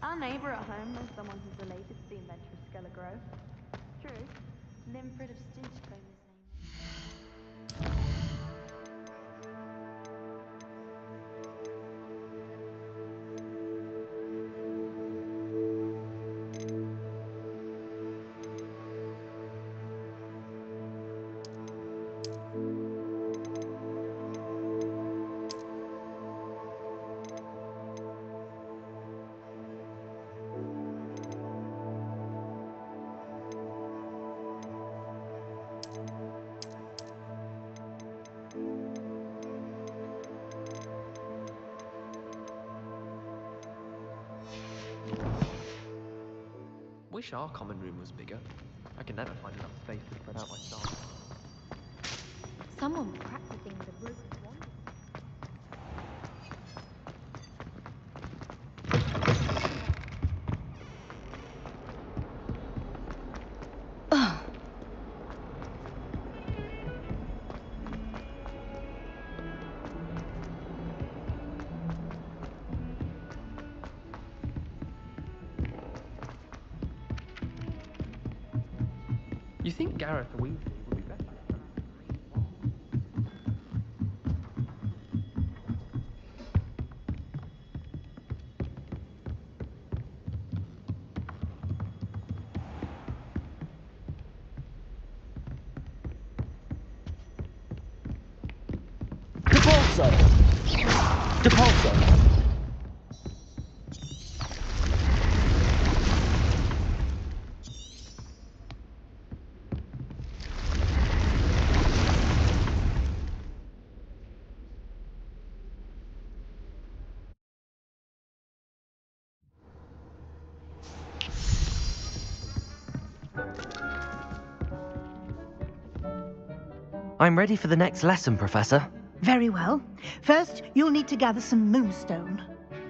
Our neighbour at home knows someone who's related to the inventor of Skelegro. True, Limfred of Stinchcombe his name is. Wish our common room was bigger. I can never find enough space to spread out my stuff. Someone practicing the broken wand. You think Gareth Weasley would be better? Depulso. I'm ready for the next lesson, Professor. Very well. First, you'll need to gather some moonstone.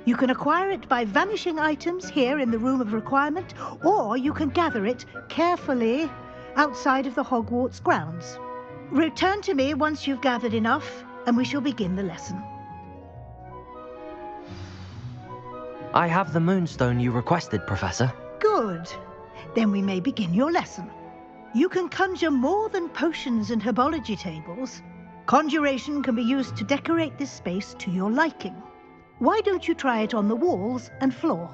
You can acquire it by vanishing items here in the Room of Requirement, or you can gather it carefully outside of the Hogwarts grounds. Return to me once you've gathered enough, and we shall begin the lesson. I have the moonstone you requested, Professor. Good. Then we may begin your lesson. You can conjure more than potions and herbology tables. Conjuration can be used to decorate this space to your liking. Why don't you try it on the walls and floor?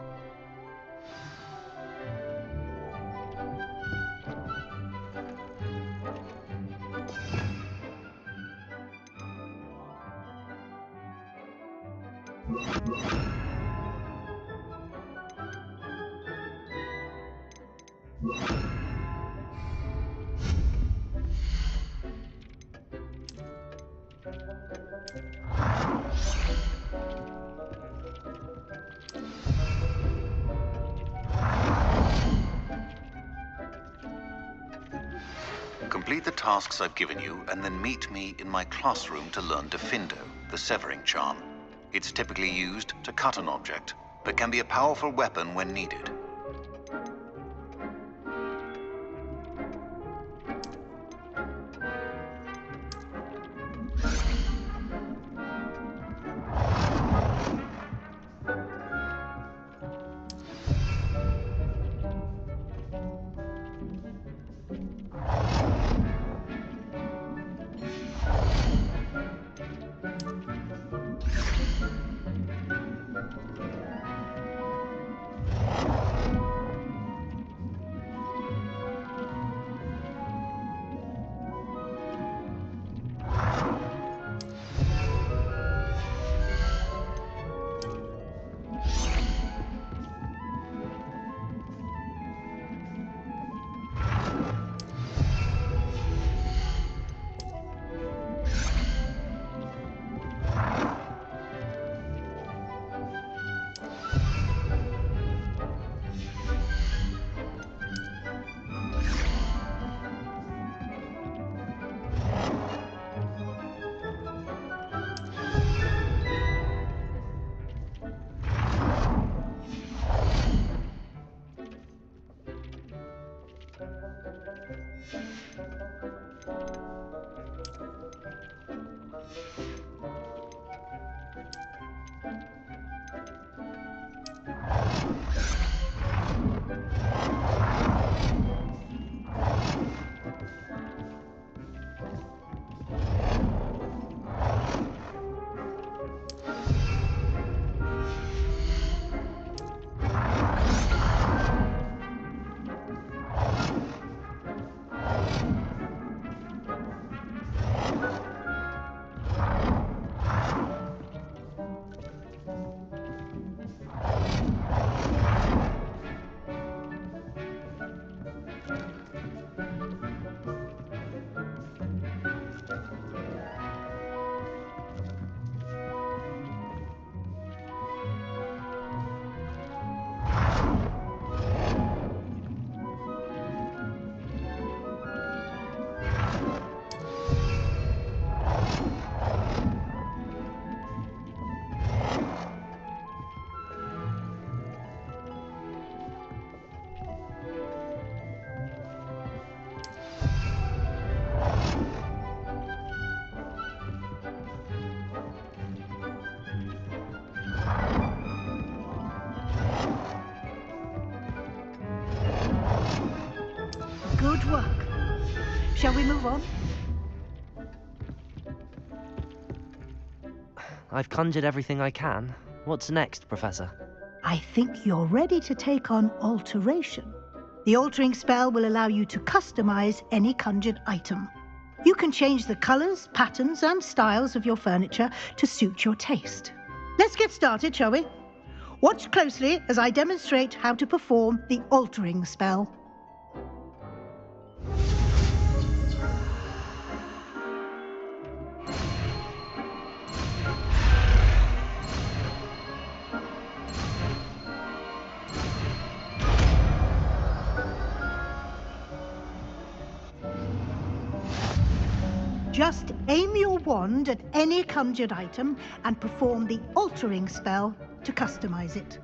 Complete the tasks I've given you, and then meet me in my classroom to learn Defindo, the severing charm. It's typically used to cut an object, but can be a powerful weapon when needed. Good work. Shall we move on? I've conjured everything I can. What's next, Professor? I think you're ready to take on alteration. The altering spell will allow you to customize any conjured item. You can change the colors, patterns, and styles of your furniture to suit your taste. Let's get started, shall we? Watch closely as I demonstrate how to perform the altering spell. Just aim your wand at any conjured item and perform the altering spell to customize it.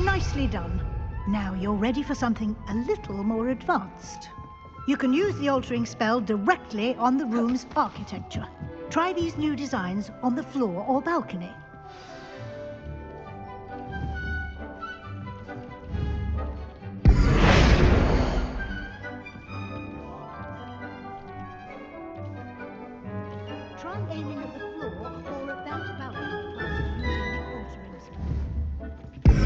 Nicely done. Now you're ready for something a little more advanced. You can use the altering spell directly on the room's architecture. Try these new designs on the floor or balcony. Try aiming at the floor or at that balcony whilst using the altering spell.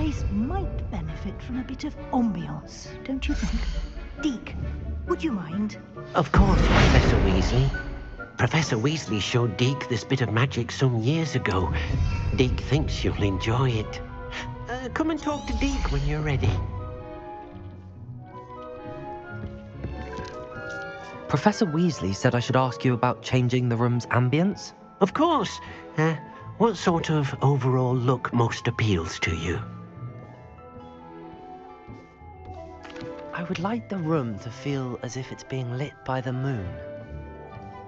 place might benefit from a bit of ambiance, don't you think? Deke, would you mind? Of course, Professor Weasley. Professor Weasley showed Deke this bit of magic some years ago. Deke thinks you'll enjoy it. Come and talk to Deke when you're ready. Professor Weasley said I should ask you about changing the room's ambience? Of course. What sort of overall look most appeals to you? I would like the room to feel as if it's being lit by the moon.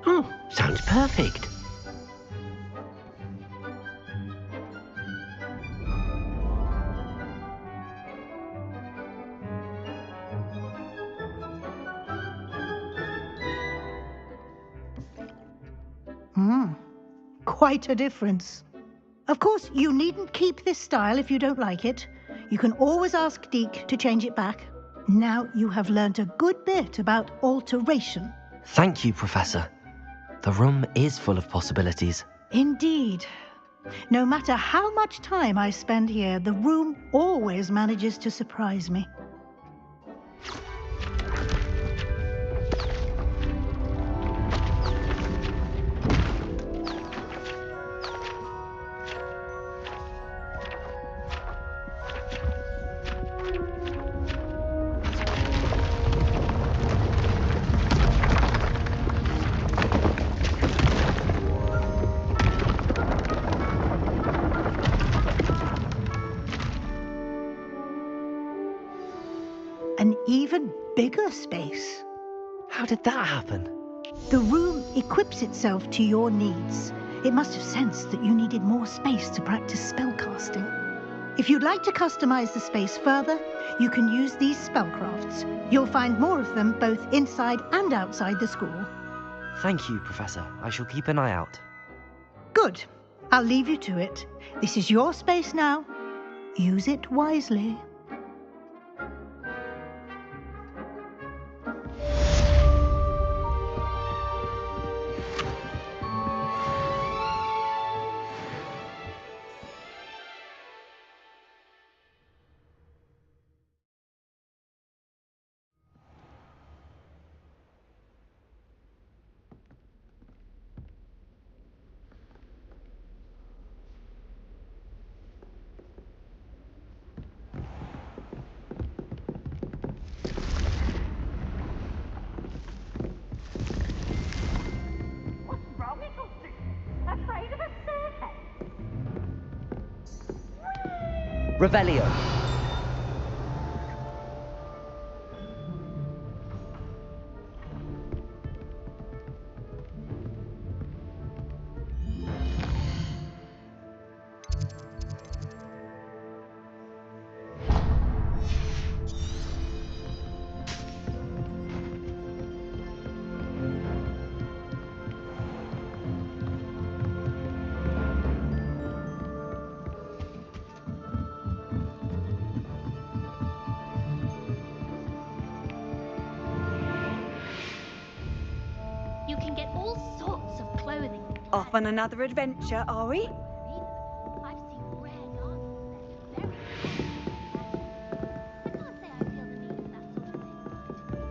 Oh, sounds perfect. Quite a difference. Of course, you needn't keep this style if you don't like it. You can always ask Deke to change it back. Now you have learnt a good bit about alteration. Thank you, Professor. The room is full of possibilities. Indeed. No matter how much time I spend here, the room always manages to surprise me. An even bigger space. How did that happen? The room equips itself to your needs. It must have sensed that you needed more space to practice spellcasting. If you'd like to customize the space further, you can use these spellcrafts. You'll find more of them both inside and outside the school. Thank you, Professor. I shall keep an eye out. Good. I'll leave you to it. This is your space now. Use it wisely. Revelio. You can get all sorts of clothing. Off on another adventure, are we? I've seen rare garments there. I can't say I feel the need for that sort of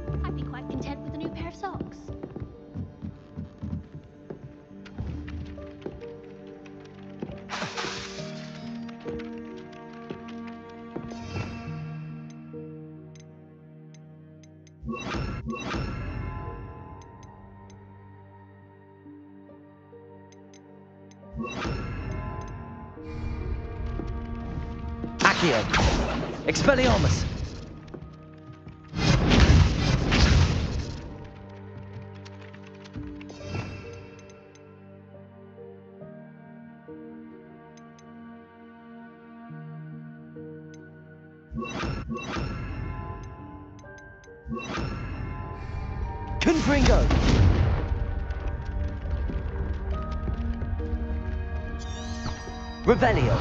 thing. I'd be quite content with a new pair of socks. Accio. Expelliarmus. Confringo. Revelio.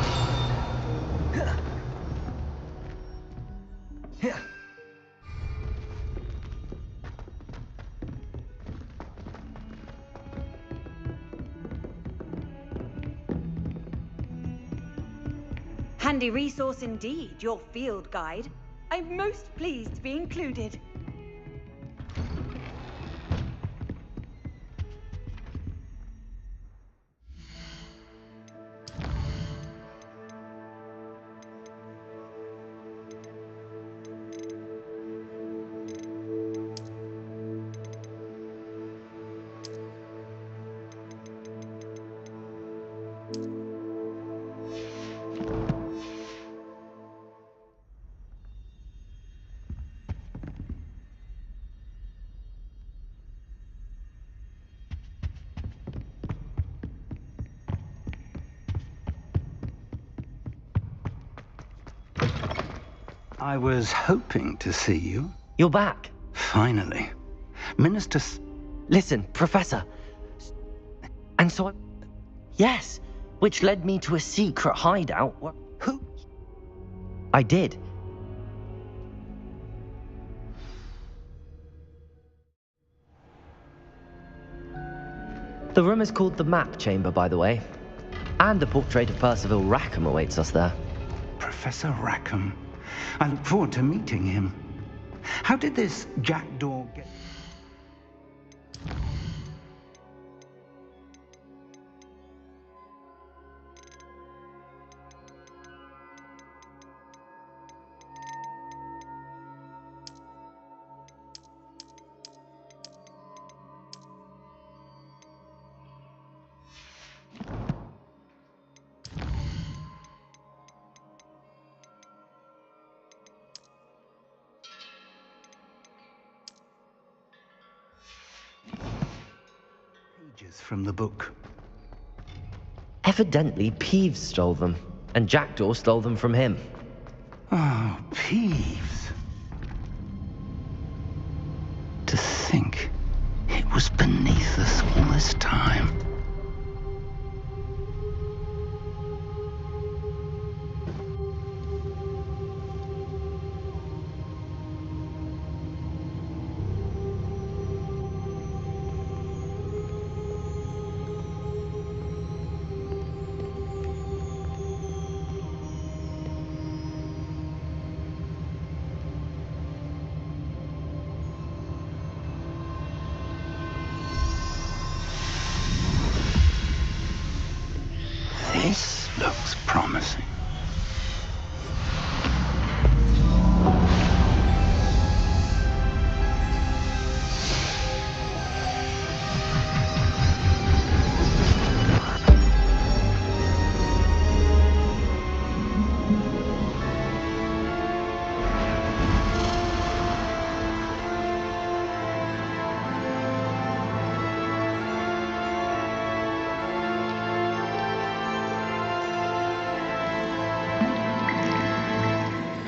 Handy resource indeed, your field guide. I'm most pleased to be included. I was hoping to see you. You're back. Finally. Minister... Listen, Professor. And so I... Yes, which led me to a secret hideout. Who? I did. The room is called the Map Chamber, by the way. And a portrait of Percival Rackham awaits us there. Professor Rackham. I look forward to meeting him. How did this jackdaw get... from the book? Evidently, Peeves stole them, and Jackdaw stole them from him. Oh, Peeves. To think it was beneath us all this time. This looks promising.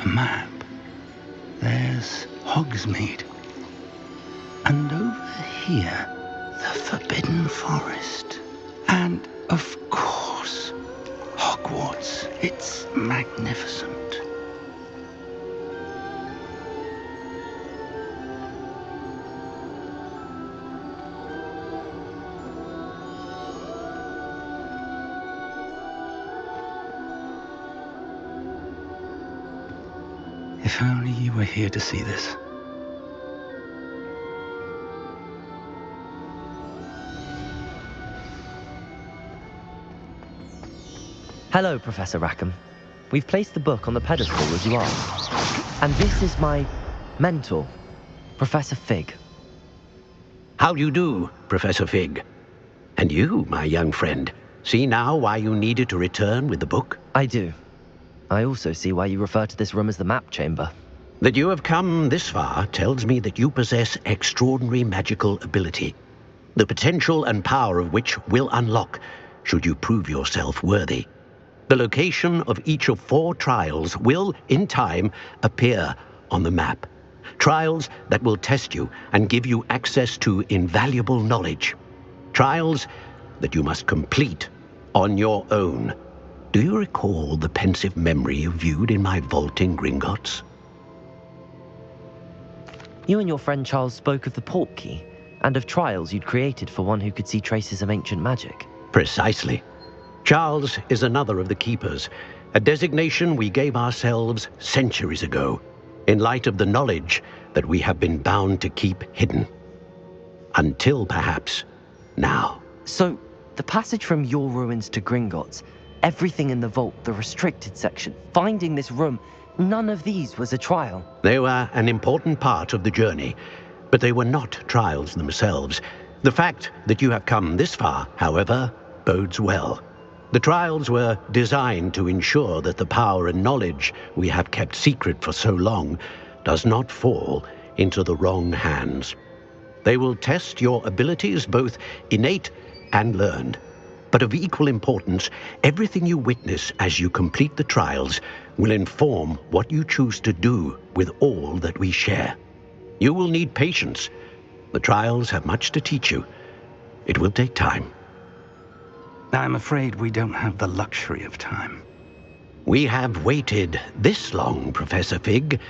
Map. There's Hogsmeade. And over here, the Forbidden Forest. And, of course, Hogwarts. It's magnificent. If only you were here to see this. Hello, Professor Rackham. We've placed the book on the pedestal as you asked. And this is my mentor, Professor Fig. How do you do, Professor Fig? And you, my young friend, see now why you needed to return with the book? I do. I also see why you refer to this room as the Map Chamber. That you have come this far tells me that you possess extraordinary magical ability, the potential and power of which will unlock should you prove yourself worthy. The location of each of 4 trials will, in time, appear on the map. Trials that will test you and give you access to invaluable knowledge. Trials that you must complete on your own. Do you recall the pensive memory you viewed in my vault in Gringotts? You and your friend Charles spoke of the Portkey, and of trials you'd created for one who could see traces of ancient magic. Precisely. Charles is another of the keepers, a designation we gave ourselves centuries ago, in light of the knowledge that we have been bound to keep hidden. Until, perhaps, now. So, the passage from your ruins to Gringotts, everything in the vault, the restricted section, finding this room, none of these was a trial. They were an important part of the journey, but they were not trials themselves. The fact that you have come this far, however, bodes well. The trials were designed to ensure that the power and knowledge we have kept secret for so long does not fall into the wrong hands. They will test your abilities, both innate and learned. But of equal importance, everything you witness as you complete the trials will inform what you choose to do with all that we share. You will need patience. The trials have much to teach you. It will take time. I'm afraid we don't have the luxury of time. We have waited this long, Professor Fig.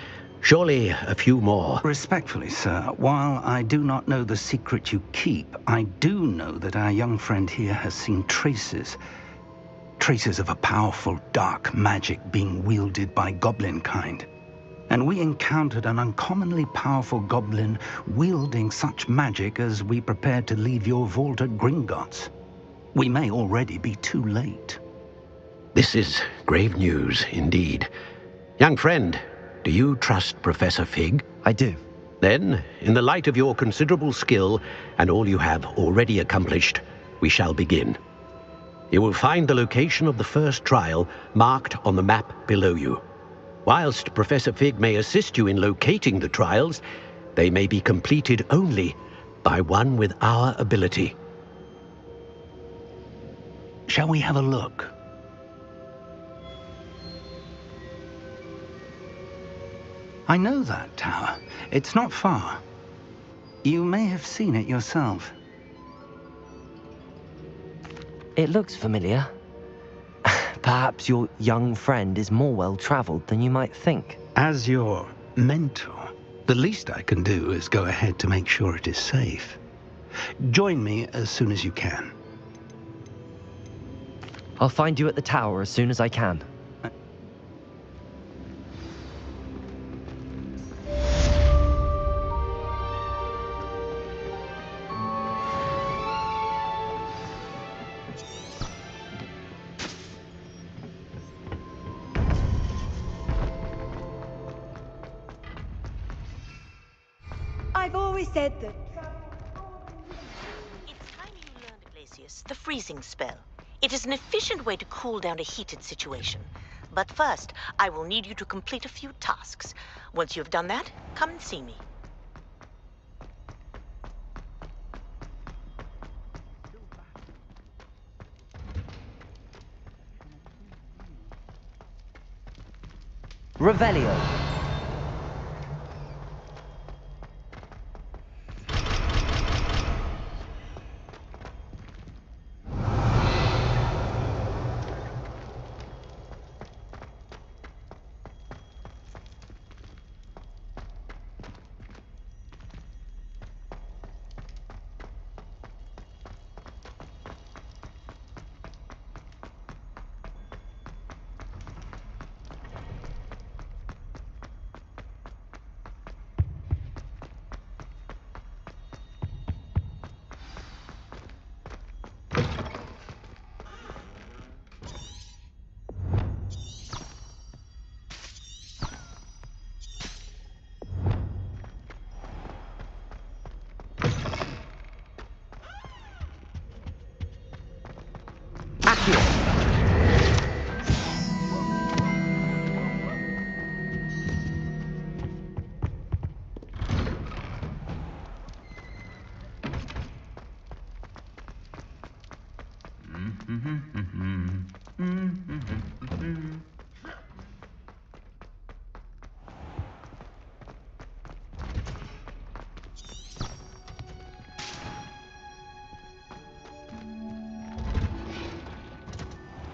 Surely a few more. Respectfully, sir, while I do not know the secret you keep, I do know that our young friend here has seen traces of a powerful dark magic being wielded by goblin kind. And we encountered an uncommonly powerful goblin wielding such magic as we prepared to leave your vault at Gringotts. We may already be too late. This is grave news indeed. Young friend, do you trust Professor Fig? I do. Then, in the light of your considerable skill and all you have already accomplished, we shall begin. You will find the location of the first trial marked on the map below you. Whilst Professor Fig may assist you in locating the trials, they may be completed only by one with our ability. Shall we have a look? I know that tower. It's not far. You may have seen it yourself. It looks familiar. Perhaps your young friend is more well-traveled than you might think. As your mentor, the least I can do is go ahead to make sure it is safe. Join me as soon as you can. I'll find you at the tower as soon as I can. I've always said that. It's time you learned, Glacius, the freezing spell. It is an efficient way to cool down a heated situation. But first, I will need you to complete a few tasks. Once you have done that, come and see me. Revelio.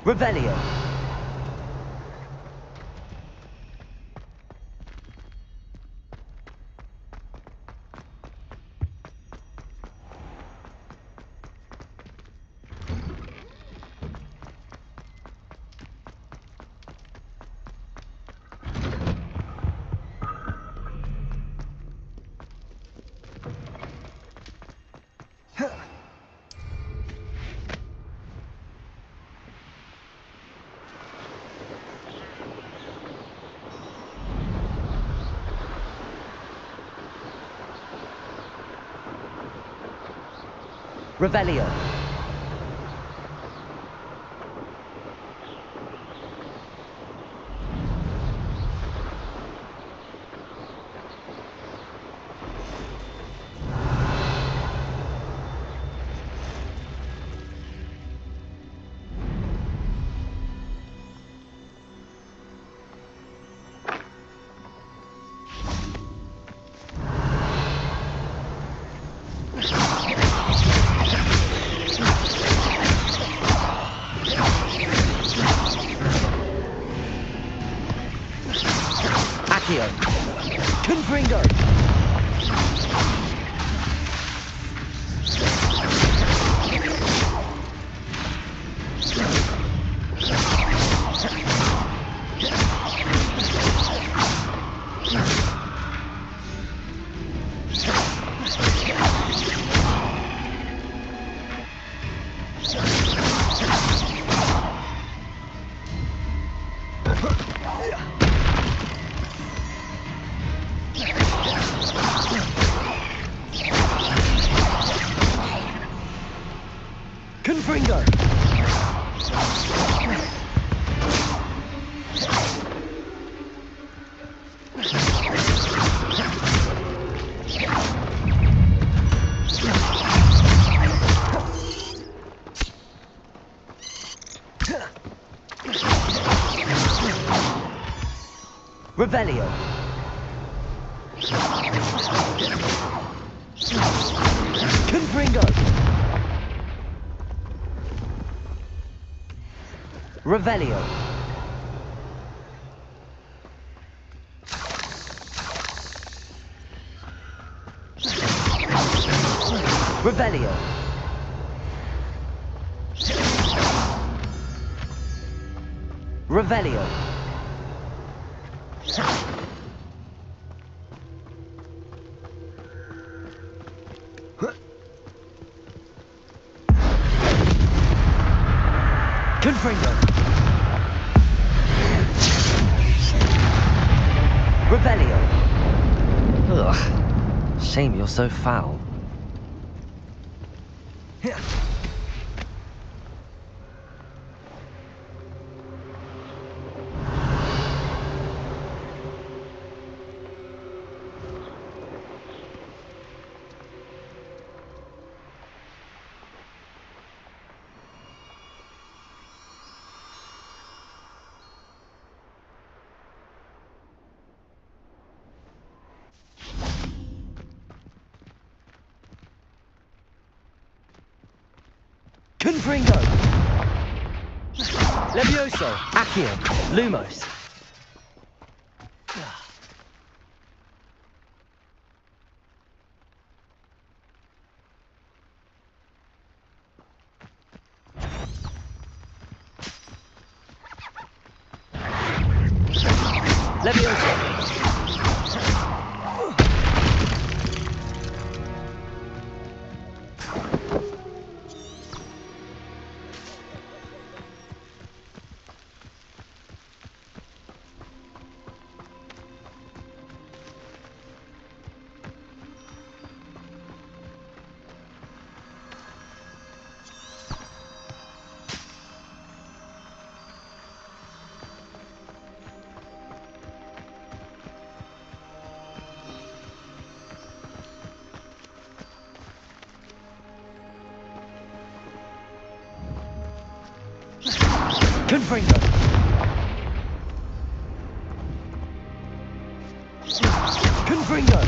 Revelio. Revelio. Confringo. Confringo. Revelio. Confringo. Revelio. Revelio. Revelio. Confringo. Revelio. Ugh. Shame you're so foul. Confringo. Levioso. Accio. Lumos. Levioso. Confringo. Confringo.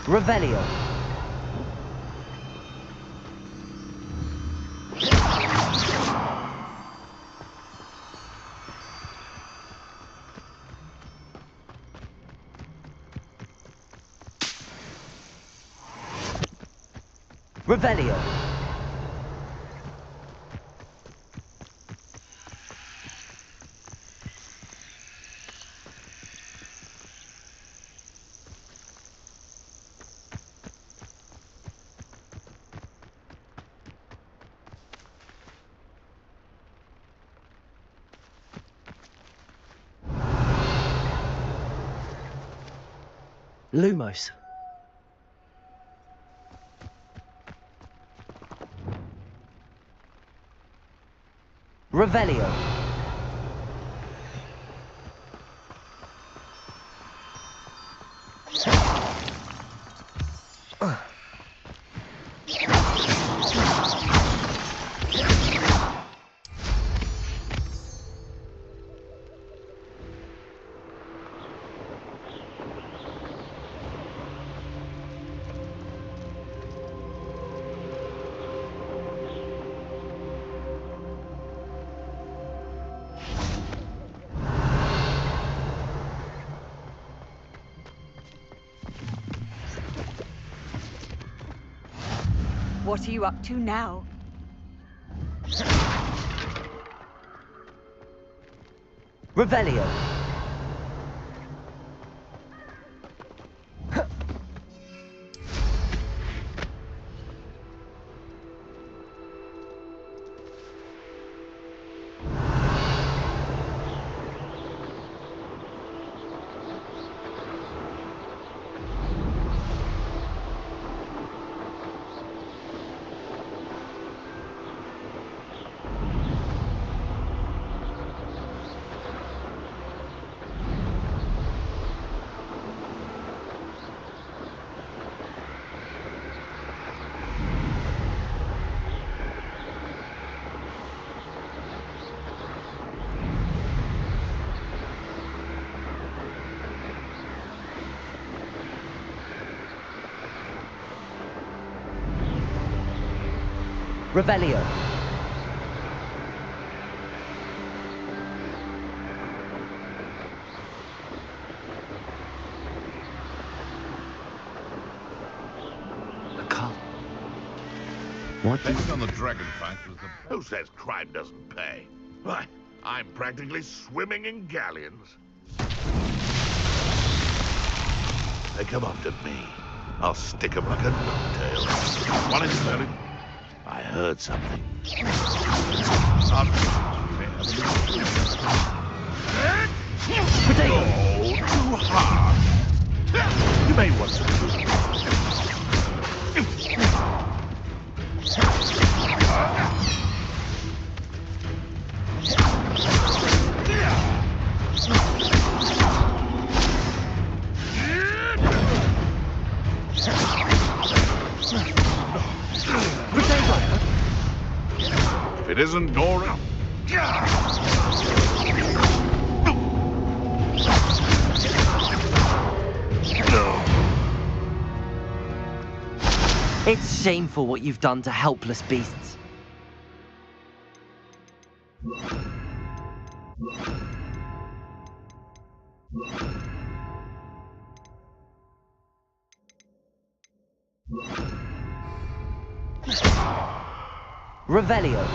Revelio. Revelio. Lumos. Revelio. What are you up to now? Revelio. Revelio. What? Based on the dragon fight was the... Who says crime doesn't pay? Why, I'm practically swimming in galleons. They come after me. I'll stick 'em like a knobtail. One is turning. I heard something. Potato. Oh, too hard. You may want to move. If it isn't Nora. No. It's shameful what you've done to helpless beasts. Revelio.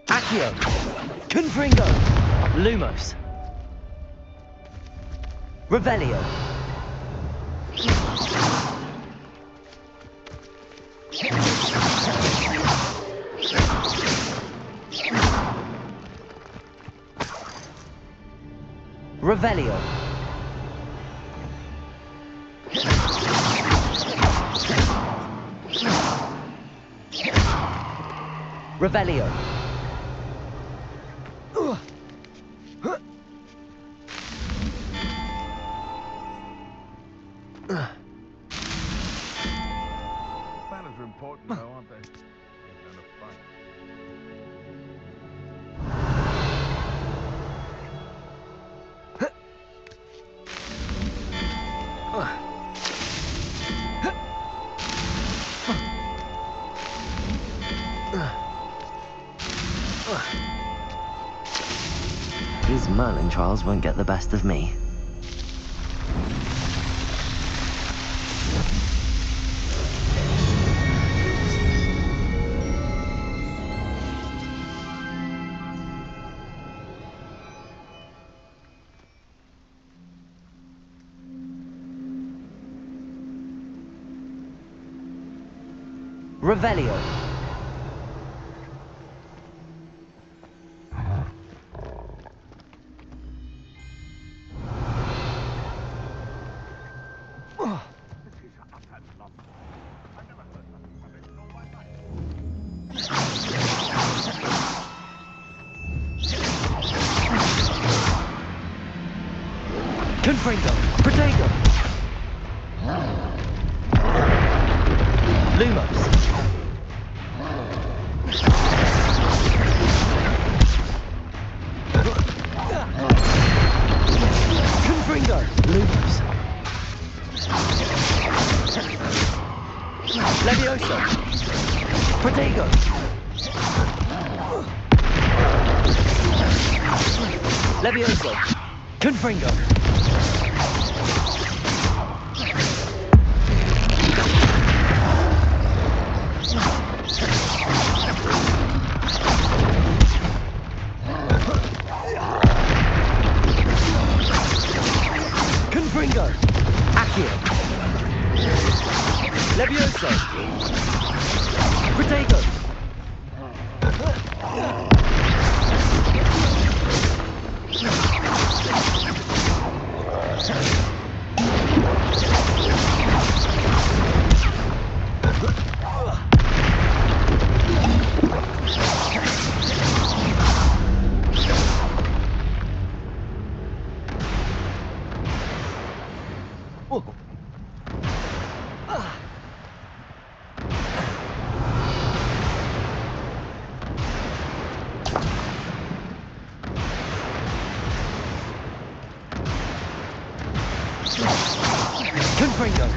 Accio. Confringo. Lumos. Revelio. Revelio. Revelio. Planners are important, though, aren't they? Getting enough fun. These Merlin trials won't get the best of me. Revelio. Confringo. Protego. Lumos. Confringo. Lumos. Levioso. Protego. Levioso. Confringo. Confringo. Accio. Levioso. Protego. Confringo.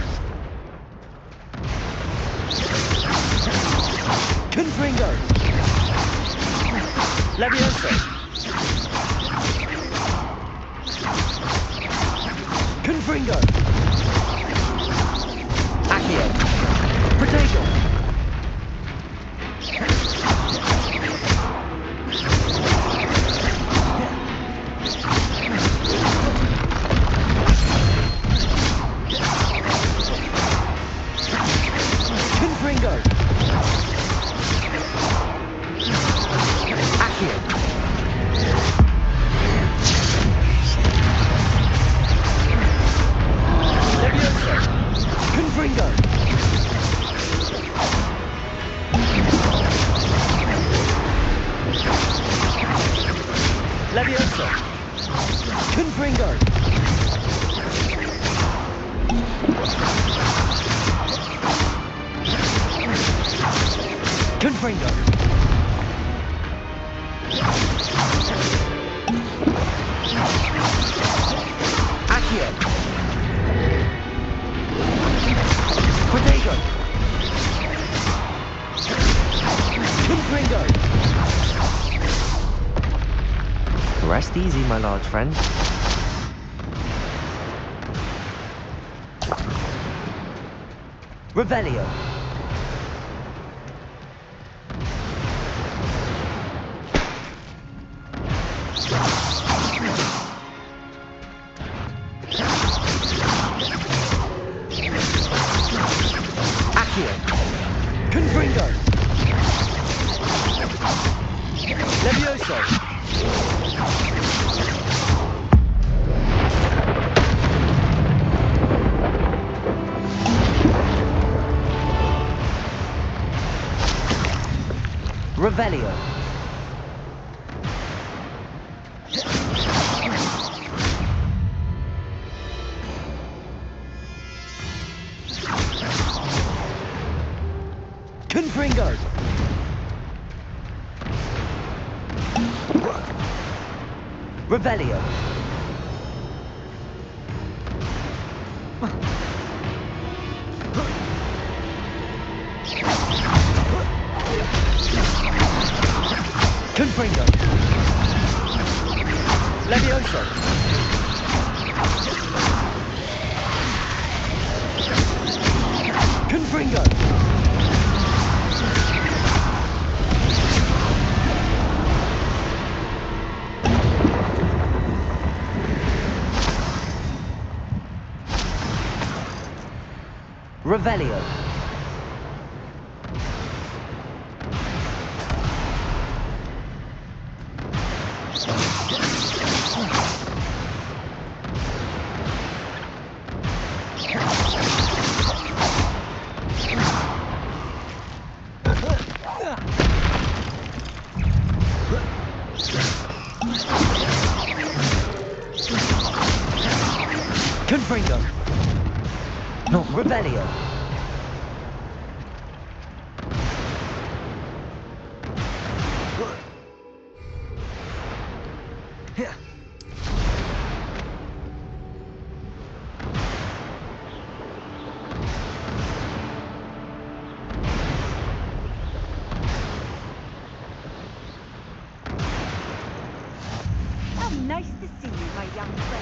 Confringo. Levioso. Confringo. Accio. Protego. Confringo. Accio. Levioso. Confringo. Levioso. Confringo. Confringo. Accio. Protego. Confringo. Rest easy, my large friend. Revelio. Accio. Confringo. Levioso. Revelio. Confringo. Revelio. Confringo. Levioso. Confringo. Revelio. Revelio. How nice to see you, my young friend.